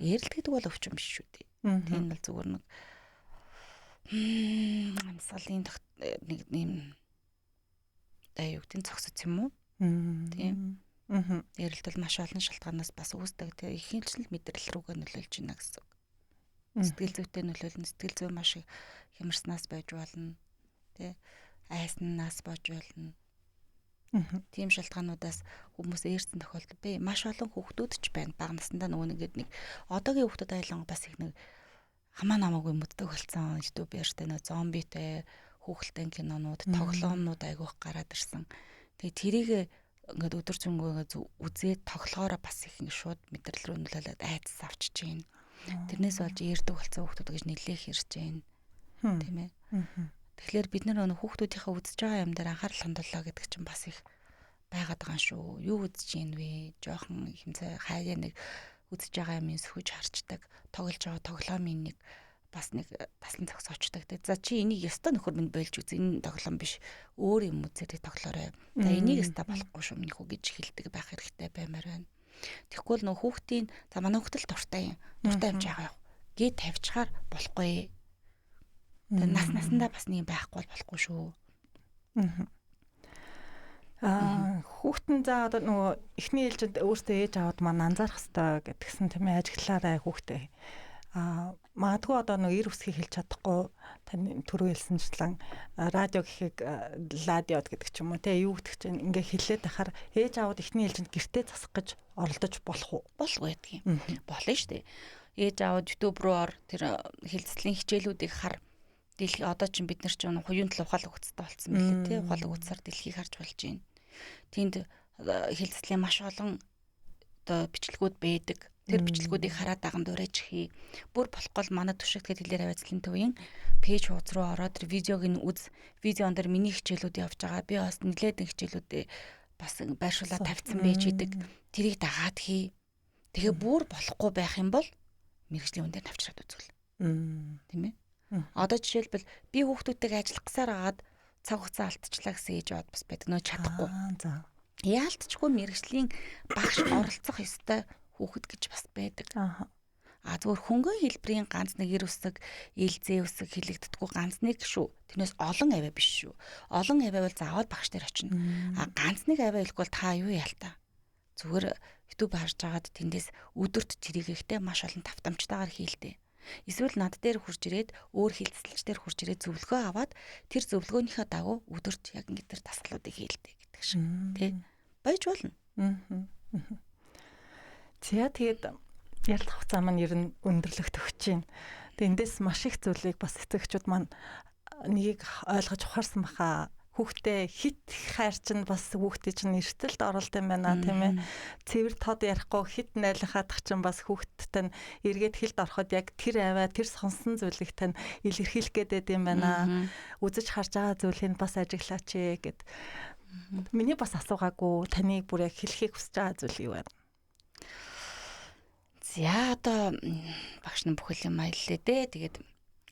Эрдэл гэдэг бол өвчин биш шүү дээ. Тийм бол зүгээр нэг амсгалын нэг юм дайгтын цогцос юм уу? Тийм. Эрдэл бол маш олон шалтгаанаас бас үүсдэг. Тэгээ ихэнчлэн мэдрэл рүүгээ нөлөөлж байна гэсэн үг. Сэтгэл зүйтэй нөлөөлнө. Сэтгэл зүй маш их хямарснаас байж болно. Айснаас бож болно. Тийм шалтгаануудаас хүмүүс ээрсэн тохиолдол бай. Маш олон хүүхдүүд ч байна. Бага насндаа нөгөө нэг одоогийн хүүхдүүд айлан бас их нэг хамаа намаагүй мэддэг болсон. YouTube-ээр тэ зомбитэй хүүхэлдэйн кинонууд, тоглоомнууд айгүйх гараад ирсэн. Тэгээ тэрийг ингээд өдөр зөнгөө үзээд тоглохоороо бас их ингэ шууд мэдрэл рүү нөлөөлөд айдас авчиж гин. Тэрнээс болж эрдэг болсон хүүхдүүд гэж нэлээх ирж гин. Тийм ээ. Тэгэхээр бид нар нөгөө хүүхдүүдийнхээ үзэж байгаа юм дээр анхаарал хандуулаа гэдэг чинь бас их байгаад байгаа шүү. Юу үзэж ийн вэ? Жохон хэмцээ хаяа нэг үзэж байгаа юм сөхөж харчдаг. Тоглож байгаа тоглоомын нэг бас нэг таслан зогс очдаг. За чи энийг ёстой нөхөр минь болж үз. Энэ тоглоом биш. Өөр юм үзээд тоглоорой. За энийг ёстой болохгүй шүү минь хүү гэж хэлдэг байх хэрэгтэй баймаар байна. Тэгэхгүй л нөгөө хүүхдийн за манай хүүхдэл дуртай юм. Дуртай юм жаагаа яв. Гээ тавьчихаар болохгүй. Нас насандаа бас нэг байхгүй болохгүй шүү. Хүүхдэн за одоо нөгөө эхний ээлжинд өөртөө ээж аваад маань анзаарах хэрэгтэй гэдгсэн тийм ээ ажиглалаарай хүүхдээ. Магадгүй одоо нөгөө эр үсгийг хэлж чадахгүй таны түрүү хэлсэнчлэн радио гэхийг ладиод гэдэг ч юм уу те юу гэдэг чинь ингээ хэлээд байхаар ээж аваад эхний ээлжинд гэртээ засах гэж оролдож болох уу? Болгүй гэдэг юм. Болно шүү дээ. Ээж аваад YouTube руу ор тэр хэлцлийн хичээлүүдийг хар. Дэлхий одоо ч бид нар ч хуйн тал ухаал өгцтэй болсон байлээ тий ухаал өгцээр дэлхийг харж болж байна. Тэнд хэлцлийн маш олон одоо бичлэгүүд байдаг. Тэр бичлэгүүдийг хараад даган дуурайж хий. Бүр болохгүй манай түшигтгэд хэлээр авиацлын төвийн пэйж хуудас руу ороод тэр видеог нь үз. Видеон дээр миний хичээлүүд явж байгаа. Би бас нэлээд хичээлүүдээ бас байршуулаад тавьсан байж идэг. Тэрийг дагаад хий. Тэгээ бүр болохгүй байх юм бол мэргэжлийн хүн дээр навчраад үзвэл. Тийм ээ. Одоо жишээлбэл би хүүхдүүдтэйг ажиллах гэсаар агаад цаг хугацаа алдчихлаа гэсэн ээж аваад бас байдаг нөө чадахгүй. Яалтчгүй мэргэжлийн багш оролцох ёстой хүүхэд гэж бас байдаг. Аа. Зүгээр хөнгөн хэлбэрийн ганц нэг эр үсэг, ээлзээ үсэг хэлэгддэггүй ганц нэг шүү. Тэрнээс олон аваа биш шүү. Олон аваа бол заавал багш нар очино. Ганц нэг аваа хэлэхгүй та юу яалтаа. Зүгээр YouTube харж байгаад тэндээс өдөрт тэрийг ихтэй маш олон тавтамжтайгаар хийлдэ. Эсвэл над дээр хурж ирээд өөр хилцэлч дээр хурж ирээд зөвлөгөө аваад тэр зөвлөгөөнийхөө дагуу өдөрт яг ингэ тэр дасгалуудыг хийлдэ гэдэг шиг. Тэ? Байж болно. Тэгээд ярилцах хугацаа маань ер нь өндөрлөгдөх чинь. Тэгээд эндээс маш их зүйлийг бас эцэгчүүд маань нэгийг ойлгож ухаарсан баха. Хүүхдээ хит хайр чинь бас хүүхдээ чинь эрсдэлд оролт юм байна тийм ээ. Цэвэр тод ярихгүй хит найлахадах чинь бас хүүхдтэй нь эргээд хэлд ороход яг тэр аваа тэр сонсон зүйлийг тань илэрхийлэх гээд юм байна. Үзэж харж байгаа зүйлийг бас ажиглаач гэд. Миний бас асуугаагүй таны бүр яг хэлхийг хүсэж байгаа зүйл юу вэ? За одоо багш нар бүхэл юм аяллаа дээ. Тэгээд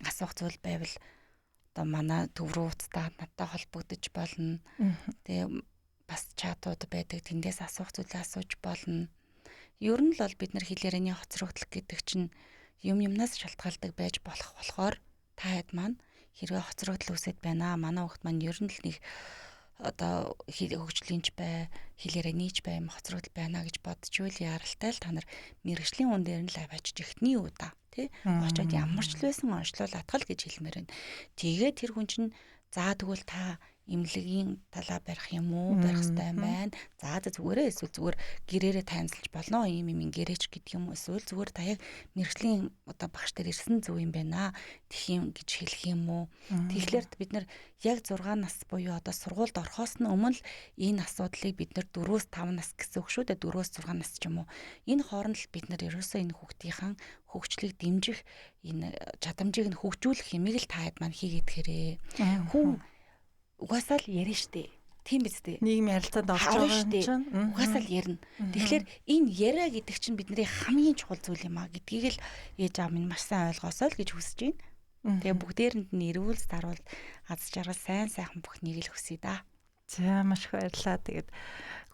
асуух зүйл байвал одоо манай төв рүү уцтаа надтай холбогдож болно. Тэгээ бас чатууд байдаг. Тэндээс асуух зүйлээ асууж болно. Ер нь л бол бид нар хэлээрээний хоцрогдол гэдэг чинь юмнаас шалтгаалдаг байж болохоор та хэд маань хэрвээ хоцрогдол үүсэт байна. Манай хүүхд маань ер нь л нэг одоо хөгжлийнч бай, хэлээрэнийч бай юм хоцрогдол байна гэж бодчихвол яралтай л та нар мэрэгжлийн хүн дээр нь л аваачиж ихний удаа тий очоод ямар ч л байсан онцлуулаадах л гэж хэлмээр байна. Тэгээд тэр хүн чинь за тэгвэл та имлэгийн талаа барих юм уу? Барих хэрэгтэй юм байна. За зүгээрээ эсвэл зүгээр гэрээрээ танилцуулж болно. Ийм гэрээч гэдэг юм уу? Эсвэл зүгээр та яг мэрэгжлийн одоо багш нар ирсэн зөв юм байна. Тэх юм гэж хэлэх юм уу? Тэгэхээр бид нар яг 6 нас буюу одоо сургуульд орохоос нь өмнө л энэ асуудлыг бид нар 4-5 нас гэсэн үг шүү дээ. 4-6 нас ч юм уу. Энэ хооронд л бид нар ерөөсөө энэ хүүхдийн хөгжлийг дэмжих энэ чадамжийг нь хөгжүүлэх юмыг л та хэд маань хийгээд хэрэг. Хүн угаасаа л ярина штэ. Тийм биз дээ. Нийгмийн харилцаанд орж байгаа юм чинь угаасаа л ярина. Тэгэхээр энэ яриа гэдэг чинь бидний хамгийн чухал зүйл юм а гэдгийг л ээж аав минь маш сайн ойлгосоо л гэж хүсэж байна. Тэгээ бүгдээрэнд нь эрүүл даруул аз жаргал сайн сайхан бүхнийг л хүсье да. За маш их баярлалаа. Тэгээд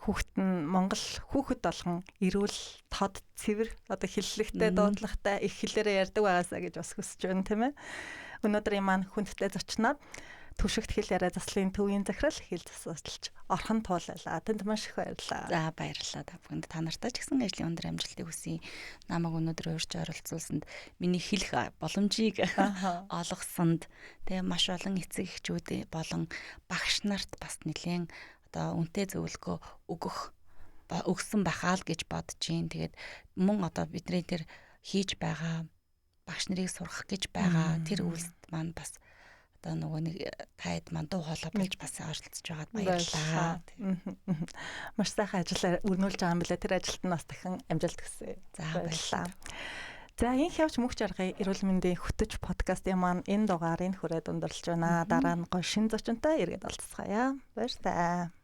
хүүхэд нь Монгол хүүхэд болгон эрүүл тод цэвэр одоо хиллэгтэй дуудлагатай их хэлээрээ ярьдаг байгаасаа гэж бас хүсэж байна тийм ээ. Өнөөдрийн маань хүндтэй зочноор Түшигт хэл яриа заслын төвийн захирал хэл засварлж орхон туулалаа. Танд маш их баярлалаа. За баярлалаа та бүхэнд. Та нартай ч гэсэн ажлын өндөр амжилтыг хүсье. Намайг өнөөдөр урьж оролцуулсанд миний хэлэх боломжийг олгосонд тэгээ маш олон эцэг эхчүүд болон багш нарт бас нэлээд одоо үнэтэй зөвлөгөө өгсөн бахаа л гэж бодож байна. Тэгээд мөн одоо бидний тэр хийж байгаа багш нарыг сурах гэж байгаа тэр үйлс маань бас одоо нөгөө нэг таад маань дуу хоолой болж бас оролцож байгаад баярлалаа. Маш сайхан ажиллаа өрнүүлж байгаа юм билээ. Тэр ажилд нь бас дахин амжилт хүсье. За баярлалаа. За энэ хявч мөнх жаргал эрүүл мэндийн хөтөч подкастын маань энэ дугаарыг хүрээд өндөрлж байна. Дараа нь гоё шин зочинтой эргээд уулзцгаая. Баярлалаа.